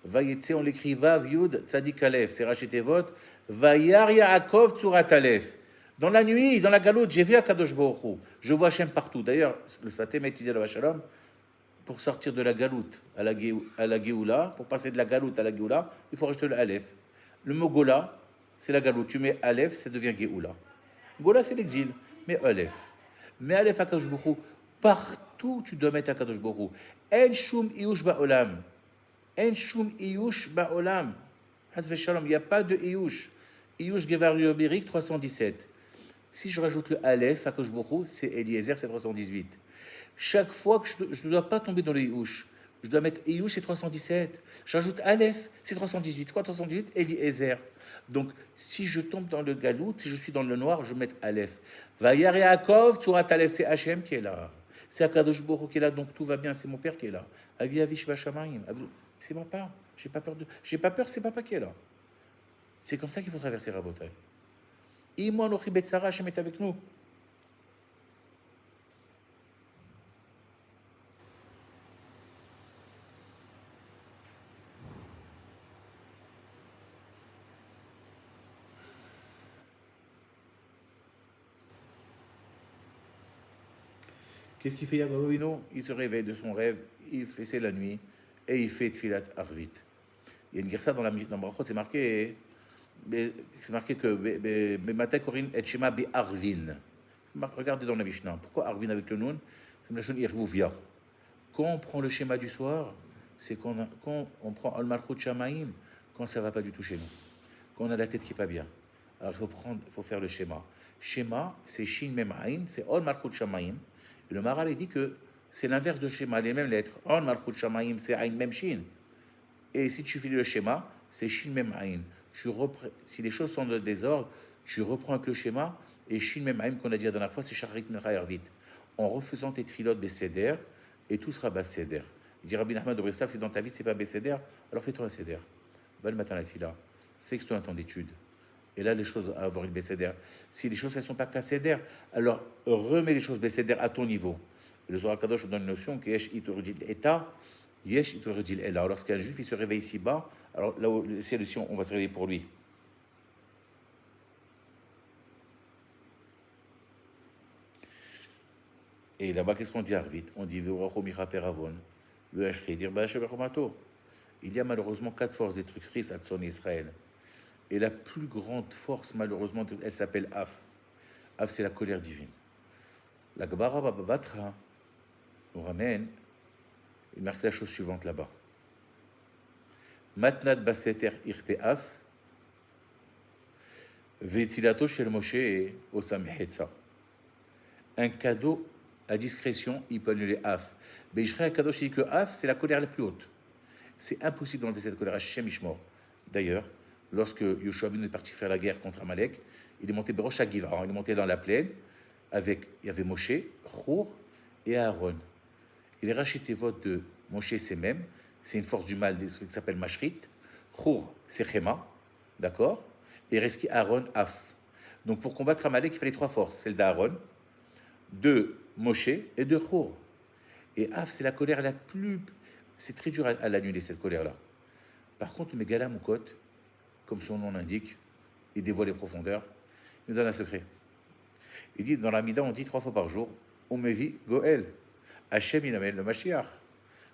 Vayetse, on l'écrit Vav Yud Tzadik Aleph, c'est Rachetevot. Vayar Yaakov Tzurat Aleph. Dans la nuit, dans la galoute, j'ai vu Akadosh Baruch Hu. Je vois Hachem partout. D'ailleurs, le Fatem est disait le Shalom, pour sortir de la galoute à la Géoula, pour passer de la galoute à la Géoula, il faut rajouter le Aleph. Le mot Gola, c'est la galoute. Tu mets Aleph, ça devient Géoula. Gola, c'est l'exil, mais Aleph. Mais Aleph Akadosh Baruch Hu, partout tu dois mettre Akadosh Baruch Hu. En shum iyush ba'olam. En shum iyush ba'olam. Hasve shalom, il n'y a pas de iyush. Iyush Gevar Yoberik 317. Si je rajoute le Aleph Akadosh Baruch Hu, c'est Eliezer, c'est 318. Chaque fois que je ne dois pas tomber dans le iyush, je dois mettre iyush, c'est 317. J'ajoute Aleph, c'est 318. C'est quoi 318? Eliezer. Donc, si je tombe dans le galout, si je suis dans le noir, je vais mettre Aleph. Vayar Yaakov, Tzurat Aleph, c'est Hachem qui est là. C'est Akadosh Baruch Hu qui est là, donc tout va bien, c'est mon père qui est là. Avi Avish Bashamayim. C'est mon père. J'ai pas peur, c'est papa qui est là. C'est comme ça qu'il faut traverser Rabotai. Imo Anochi Betsara, Hachem est avec nous. Qu'est-ce qu'il fait Yaakov Avinu? Il se réveille de son rêve, il fait c'est la nuit, et il fait Tfilat Arvit. Il y a une guerre dans Brachot, c'est marqué que Matai Korin et Shema Be Arvin. Regardez dans la Mishnah. Pourquoi Arvin avec le Nun? C'est la Shon Irvuvia. Quand on prend le schéma du soir, c'est quand on prend Al Malchut Shamaim, quand ça va pas du tout chez nous. Quand on a la tête qui est pas bien. Alors il faut faire le schéma. Schéma, c'est Shin Mem Ain, c'est Al Malchut Shamaim. Et le Maharal dit que c'est l'inverse de schéma, les mêmes lettres. Al Malchut Shamaim, c'est Ain Mem Shin. Et si tu finis le schéma, c'est Shin Mem Ain. Si les choses sont dans le désordre, tu reprends avec le schéma, et Shin Mem Ain, qu'on a dit la dernière fois, c'est Shacharit Mecha Ervit. En refaisant tes tfilotes Besséder, et tout sera Besséder. Il dit Rabbi Nachman de Breslav, si dans ta vie c'est pas Besséder, alors fais-toi un Seder. Va le matin à la tfila, fixe-toi un temps d'étude. Et là, les choses à avoir une Besséder. Si les choses ne sont pas qu'à Seder, alors remets les choses Besséder à ton niveau. Le Zohar Kadosh donne une notion que Yesh Itorudil Eta, Yesh Itorudil Ela. Lorsqu'un juif il se réveille ici-bas, alors là où le ciel ici, on va se réveiller pour lui. Et là-bas, qu'est-ce qu'on dit Arvit? On dit Veuracho Micha Peravon, le Hashri, dire Baashebechomato. Il y a malheureusement 4 forces destructrices à son Israël. Et la plus grande force, malheureusement, elle s'appelle Af. Af, c'est la colère divine. La Gebara Bababatra nous ramène, il marque la chose suivante là-bas. Matnat Baseter Irpe Af, Vetilato Shel Moshe Osamhetsa. Un cadeau à discrétion, il peut annuler Af. Mais Israël Kadosh dit que Af, c'est la colère la plus haute. C'est impossible d'enlever cette colère à Shem Ishmor. D'ailleurs, lorsque Yoshua Ben est parti faire la guerre contre Amalek, il est monté Berosh HaGivra, il est monté dans la plaine, il y avait Moshe, Chour et Aaron. Et les Rachetevot de Moshe, c'est même, c'est une force du mal, qui s'appelle Mashrit. Chour, c'est Chema, d'accord? Et Reski Aaron, Af. Donc pour combattre Amalek, il fallait 3 forces, celle d'Aaron, de Moshe et de Chour. Et Af, c'est la colère la plus... C'est très dur à l'annuler, cette colère-là. Par contre, le Megala Mukot, comme son nom l'indique, il dévoile les profondeurs, il nous donne un secret. Il dit, dans la Mida, on dit 3 fois par jour, on Mevi Goel. Hachem, il amène le Mashiach.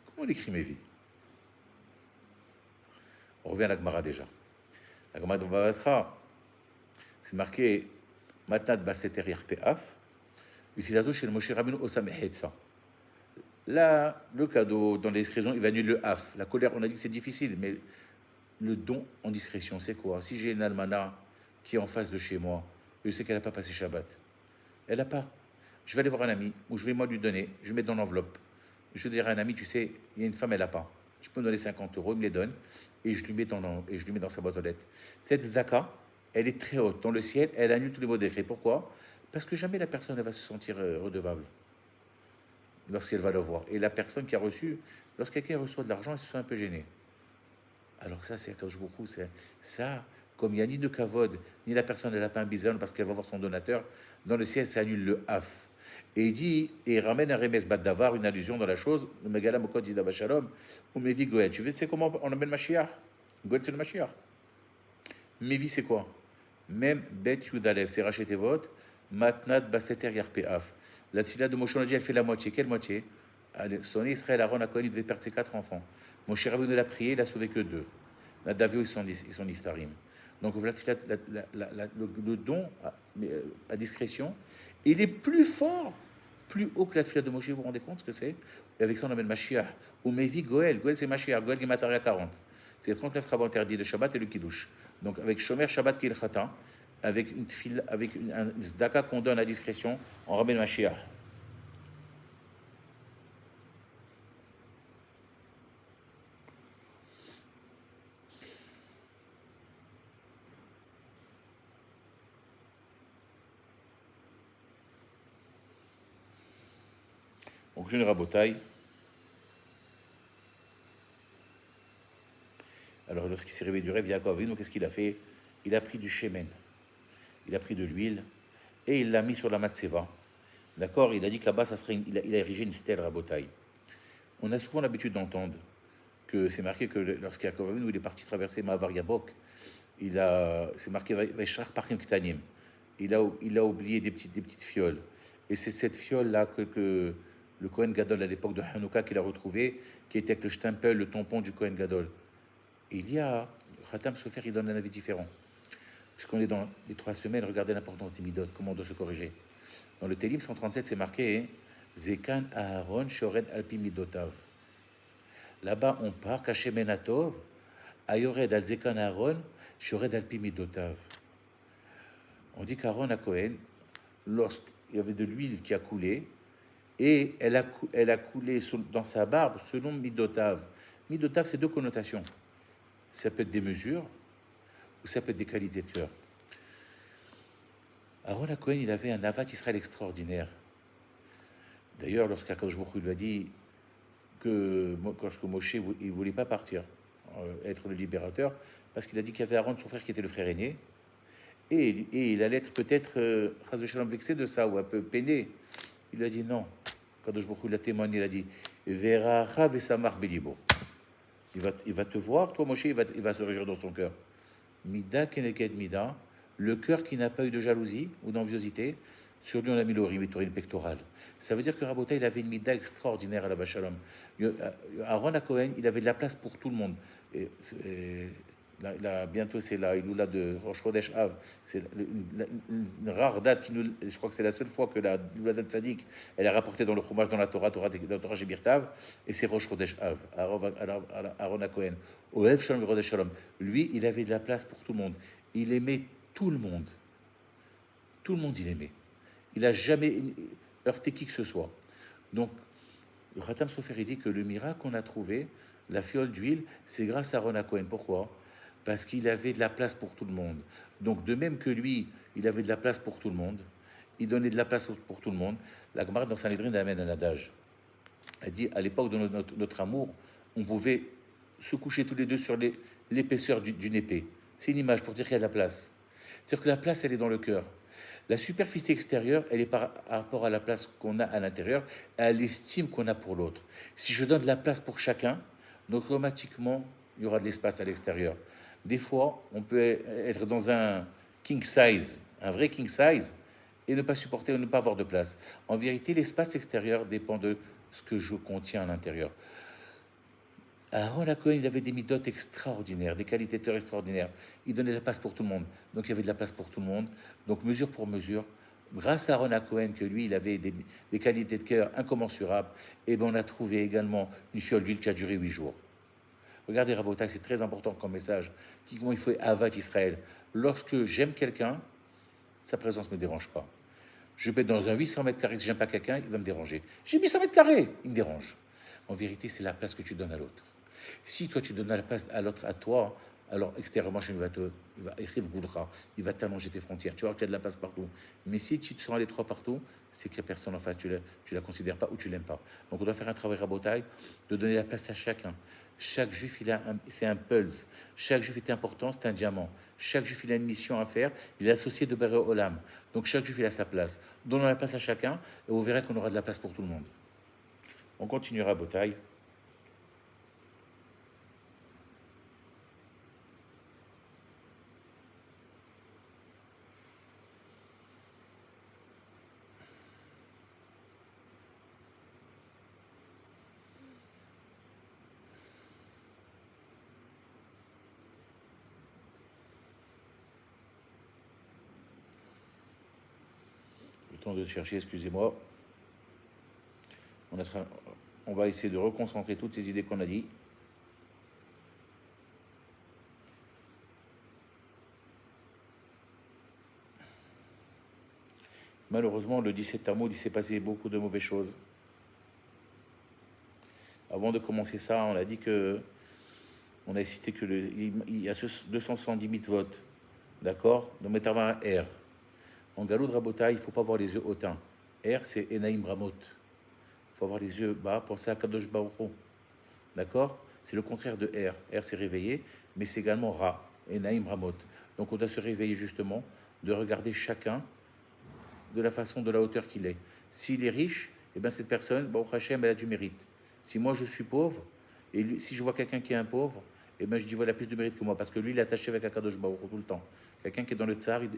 Comment on écrit Mevi? On revient à la Gemara déjà. La Gemara de Bava Batra, c'est marqué Matat Baseter Yarpeaf, Usilato chez le Moshe Rabbeinu Osam Hetza. Là, le cadeau, dans les discrétions, il va annuler le haf. La colère, on a dit que c'est difficile, mais le don en discrétion, c'est quoi? Si j'ai une almana qui est en face de chez moi, je sais qu'elle n'a pas passé Shabbat. Elle n'a pas. Je vais aller voir un ami, ou je vais moi lui donner, je vais mettre dans l'enveloppe. Je vais dire à un ami, tu sais, il y a une femme, elle n'a pas. Je peux me donner 50 euros, il me les donne, et je lui mets dans sa boîte aux lettres. Cette zdaka, elle est très haute. Dans le ciel, elle annule tous les mots décrets. Pourquoi? Parce que jamais la personne elle va se sentir redevable lorsqu'elle va le voir. Et la personne qui a reçu, lorsque quelqu'un reçoit de l'argent, elle se sent un peu gênée. Alors ça, c'est Akadosh Baruch Hu, c'est ça, comme il n'y a ni de kavod, ni la personne elle n'a pas un bizarre parce qu'elle va voir son donateur, dans le ciel, ça annule le haf. Et il dit, et il ramène un remes bad davar, une allusion dans la chose, le Megala Mokod dit Shalom, ou Mevi Goel. Tu sais comment on appelle Mashiach? Goel, c'est le Mashiach. Mevi, c'est quoi? Même Bet Yudalev, c'est racheté votre, Matnat Baseter Yarpeaf. La tfila de Moshe, on a dit, elle fait la moitié. Quelle moitié? Son Israël, Aaron, a connu, il devait perdre ses 4 enfants. Moshe Rabbeinu l'a prié, il a sauvé que 2. La Davio, ils sont niftarim. Donc voilà, le don à discrétion, il est plus fort, plus haut que la tfila de Moshe. Vous vous rendez compte ce que c'est? Et avec ça, on appelle Mashiach. Ou Mevi Goel. Goel, c'est Mashiach. Goel, Gemataria 40. C'est 39 travaux interdits de Shabbat et le Kiddush. Donc avec Shomer Shabbat Kil Khata, avec une file, avec un zdaka qu'on donne à discrétion, on ramène Mashiach. Donc je ne rabotaille. Alors lorsqu'il s'est réveillé du rêve, Yaakov Avinu, qu'est-ce qu'il a fait? Il a pris du shemen, il a pris de l'huile et il l'a mis sur la matzeva. D'accord? Il a dit que là-bas, ça serait il a érigé une stèle rabotaille. On a souvent l'habitude d'entendre que c'est marqué que lorsqu'Yaakov Avinu il est parti traverser Ma'avar Yabok, c'est marqué Vaishrach Pachim Ktanim. Il a oublié des petites fioles. Et c'est cette fiole-là que le Kohen Gadol à l'époque de Hanouka qu'il a retrouvé, qui était avec le stempel, le tampon du Kohen Gadol. Et il y a, Khatam Sofer, il donne un avis différent. Puisqu'on est dans les 3 semaines, regardez l'importance des midot, comment on doit se corriger. Dans le Télim 137, c'est marqué Zekan Aharon Shored Alpi Midotav. Là-bas, on part, Kaché Menatov, Ayored Al Zekan Aharon Shored Alpi Midotav. On dit qu'Aaron à Cohen, lorsqu'il y avait de l'huile qui a coulé, et elle a coulé dans sa barbe selon Midotav. Midotav, c'est 2 connotations. Ça peut être des mesures, ou ça peut être des qualités de cœur. Aaron à Cohen, il avait un avat Israël extraordinaire. D'ailleurs, lorsqu'Akadosh Baruch Hu lui a dit que lorsque Moshe il ne voulait pas partir, être le libérateur, parce qu'il a dit qu'il y avait Aaron, son frère, qui était le frère aîné, et il allait être peut-être vexé de ça, ou un peu peiné. Il lui a dit non. Kadosh Baruch Hu l'a témoigné, il a dit Veracha vesamar belibo. Il va te voir, toi Moshe, il va se réjouir dans son cœur. Mida keneked mida, le cœur qui n'a pas eu de jalousie ou d'enviosité, sur lui on a mis le pectoral. Ça veut dire que Rabota, il avait une mida extraordinaire à la Bachalom. Aaron à Cohen, il avait de la place pour tout le monde. Là, bientôt c'est la Iloula de Rosh Chodesh Av. C'est une rare date je crois que c'est la seule fois que la Iloula de Tzadik, elle est rapportée dans le Chumash, dans la Torah Shebirtav, et c'est Rosh Chodesh Av, Aaron à Cohen. Oev Shalom Rodesh Shalom. Lui, il avait de la place pour tout le monde. Il aimait tout le monde. Tout le monde, il aimait. Il n'a jamais heurté qui que ce soit. Donc, le Khatam Sofer, il dit que le miracle qu'on a trouvé, la fiole d'huile, c'est grâce à Aaron à Cohen. Pourquoi? Parce qu'il avait de la place pour tout le monde. Donc, de même que lui, il avait de la place pour tout le monde, il donnait de la place pour tout le monde. La Gemara dans Sanhedrin amène un adage. Elle dit, à l'époque de notre amour, on pouvait se coucher tous les deux sur l'épaisseur d'une épée. C'est une image pour dire qu'il y a de la place. C'est-à-dire que la place, elle est dans le cœur. La superficie extérieure, elle est par rapport à la place qu'on a à l'intérieur, à l'estime qu'on a pour l'autre. Si je donne de la place pour chacun, donc automatiquement, il y aura de l'espace à l'extérieur. Des fois, on peut être dans un king size, un vrai king size, et ne pas supporter ou ne pas avoir de place. En vérité, l'espace extérieur dépend de ce que je contiens à l'intérieur. Aaron Cohen, il avait des midotes extraordinaires, des qualités de cœur extraordinaires. Il donnait de la place pour tout le monde. Donc il y avait de la place pour tout le monde. Donc mesure pour mesure, grâce à Aaron Cohen, que lui, il avait des qualités de cœur incommensurables, et bien on a trouvé également une fiole d'huile qui a duré 8 jours. Regardez Rabotai, c'est très important comme message. Comment il faut Avat Israël. Lorsque j'aime quelqu'un, sa présence ne me dérange pas. Je peux être dans un 800 mètres carrés, si j'aime pas quelqu'un, il va me déranger. J'ai 800 mètres carrés, il me dérange. En vérité, c'est la place que tu donnes à l'autre. Si toi, tu donnes la place à l'autre, à toi, alors extérieurement, il va t'allonger tes frontières. Tu vois qu'il y a de la place partout. Mais si tu te sens les trois partout, c'est qu'il n'y a personne en face. Tu la considères pas ou tu l'aimes pas. Donc on doit faire un travail rabotaille de donner la place à chacun. Chaque juif, c'est un pulse. Chaque juif est important, c'est un diamant. Chaque juif, il a une mission à faire. Il est associé de Béré Olam. Donc chaque juif, il a sa place. Donnons la place à chacun et vous verrez qu'on aura de la place pour tout le monde. On continuera à Botaï. Le temps de chercher, excusez-moi. On va essayer de reconcentrer toutes ces idées qu'on a dit. Malheureusement, le 17 Tammuz, il s'est passé beaucoup de mauvaises choses. Avant de commencer ça, on a dit que, on a cité que il y a 270 mitzvot, d'accord, de Metamar R. En Galou de Rabotai, il ne faut pas avoir les yeux hautains. R, c'est Enaim Ramot. Il faut avoir les yeux bas, penser à Kadosh Baruch Hu. D'accord? C'est le contraire de R. R, c'est réveillé, mais c'est également Ra, Enaim Ramot. Donc on doit se réveiller justement, de regarder chacun de la façon, de la hauteur qu'il est. S'il est riche, eh bien cette personne, Baruch Hashem, elle a du mérite. Si moi je suis pauvre, et lui, si je vois quelqu'un qui est un pauvre, eh bien je dis, voilà, plus de mérite que moi, parce que lui, il est attaché avec Akadosh Baruch Hu tout le temps. Quelqu'un qui est dans le tsar, tout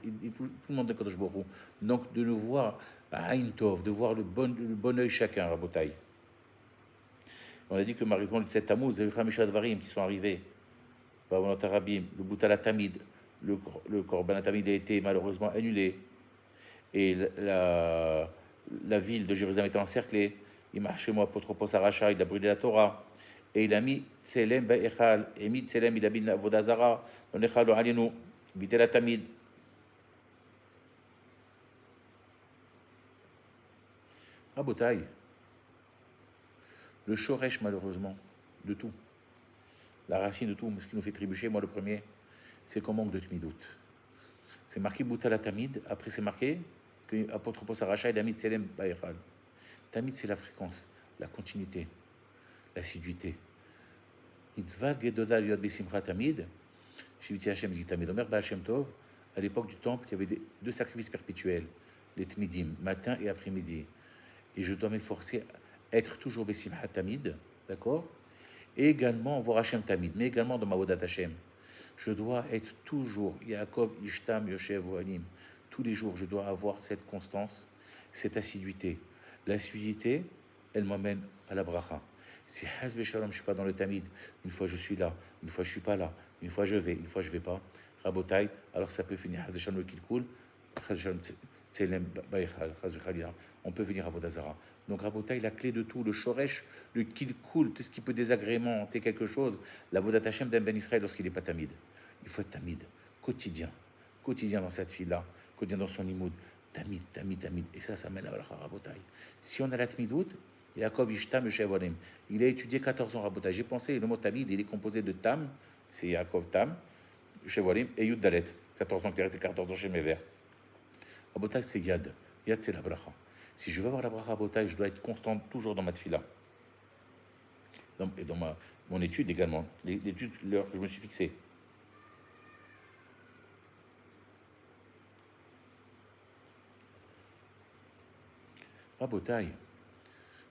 le monde est Akadosh Baruch Hu. Donc de nous voir à Aïn Tov, de voir le bon œil chacun, Rabotai. On a dit que malheureusement, le 7 Tammuz, il y a eu Hamisha Dvarim qui sont arrivés. Le Boutal Tamid, le Korban Tamid a été malheureusement annulé. Et la ville de Jérusalem était encerclée. Il marchait moi Potropos Aracha, il a brûlé la Torah. Et il a mis Tselem Ba'echal, et mis Tselem, il a mis Vodazara, on Echal Alinu, Bitel Tamid. Rabotai, le Shoresh malheureusement, de tout, la racine de tout, ce qui nous fait trébucher, moi le premier, c'est qu'on manque de Tmidout. C'est marqué Boutala Tamid, après c'est marqué que Apotropos Aracha, il a mis Tselem Ba'echal. Tamid, c'est la fréquence, la continuité, l'assiduité. Itzva Gedodal Yod Besimcha Tamid, Shiviti Hashem dit Tamid Omer Ba'Hashem Tov, à l'époque du temple, il y avait deux sacrifices perpétuels, les Tmidim, matin et après-midi. Et je dois m'efforcer à être toujours Besimcha Tamid, d'accord? Et également voir Hashem Tamid, mais également dans Maodat Hashem. Je dois être toujours Yaakov Ishtam Yoshev Ohanim. Tous les jours, je dois avoir cette constance, cette assiduité. L'assiduité, elle m'emmène à la bracha. Si Hazbe Shalom, je ne suis pas dans le Tamid, une fois je suis là, une fois je ne suis pas là, une fois je vais, une fois je ne vais pas, Rabotai, alors ça peut finir Hazbe Shalom le Kilkul, Hazbe Shalom Tselem Baïchal, Hazbe Khalila, on peut venir à Vodazara. Donc Rabotai, la clé de tout, le Shoresh, le Kilkul, tout ce qui peut désagrémenter quelque chose, la Vodat Hashem d'un Ben Israël lorsqu'il n'est pas Tamid. Il faut être Tamid, quotidien dans cette fille-là, quotidien dans son imoud, Tamid. Et ça mène à la Rabotai. Si on a la Tmidout, Yaakov Ishtam Shevolim. Il a étudié 14 ans Rabotai. J'ai pensé, le mot Tamid, il est composé de Tam, c'est Yaakov Tam, Shevolim, et Yud Dalet. 14 ans qu'il est resté 14 ans chez mes vers. Rabotai, c'est Yad. Yad, c'est la bracha. Si je veux avoir la bracha Rabotai, je dois être constant toujours dans ma tfila. Et dans mon étude également, l'étude, l'heure que je me suis fixée. Rabotai.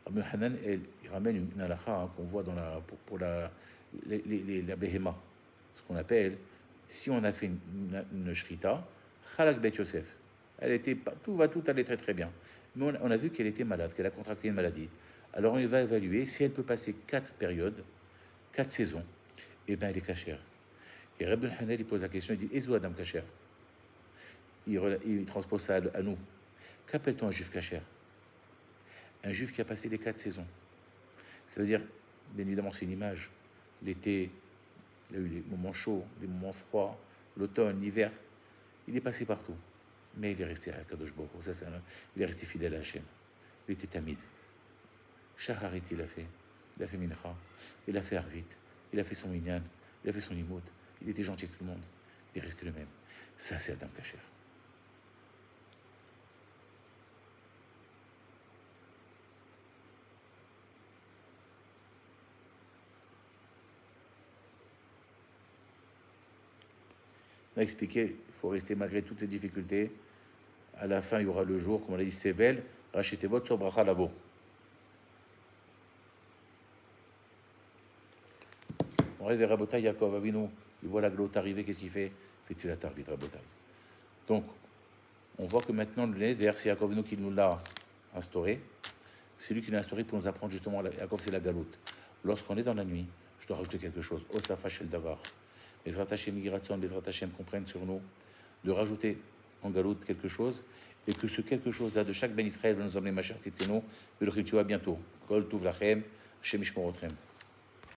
Rabbi Hanan, il ramène une halakha qu'on voit dans pour la Behema, ce qu'on appelle, si on a fait une shrita, Chalak Bet Yosef. Tout allait très très bien. Mais on a vu qu'elle était malade, qu'elle a contracté une maladie. Alors on va évaluer si elle peut passer 4 périodes, 4 saisons, et bien elle est cachère. Et Rabbi Hanel, il pose la question, il dit, Ezou Adam cachère. Il transpose ça à nous. Qu'appelle-t-on un juif cachère? Un juif qui a passé les 4 saisons. Ça veut dire, bien évidemment, c'est une image. L'été, il a eu les moments chauds, des moments froids, l'automne, l'hiver. Il est passé partout. Mais il est resté à Kadosh Baruch Hu. Il est resté fidèle à Hachem. Il était tamid. Shaharit, il a fait Mincha, il a fait Arvit, il a fait son Minyan, il a fait son Limoud. Il était gentil avec tout le monde. Il est resté le même. Ça, c'est Adam Kacher. On a expliqué, il faut rester malgré toutes ces difficultés. À la fin, il y aura le jour, comme on a dit, Sevel, rachetez votre sur Bracha Lavo. On rêve vers Rabotai, Yaakov Avinu, il voit la glotte arriver, qu'est-ce qu'il fait? Fait-il la tarvite, Rabotai. Donc, on voit que maintenant, le nez, d'ailleurs, c'est Yaakov Avinu qui nous l'a instauré. C'est lui qui l'a instauré pour nous apprendre justement, Yaakov, c'est la galoute. Lorsqu'on est dans la nuit, je dois rajouter quelque chose. Osafa Shel Davar. Les Ratachem Migration, les Ratachem comprennent sur nous de rajouter en galoute quelque chose et que ce quelque chose-là de chaque Ben Israël va nous emmener, ma chère Citrino, le à bientôt. Kol Tuv Lachem, Shem Ishmorotrem.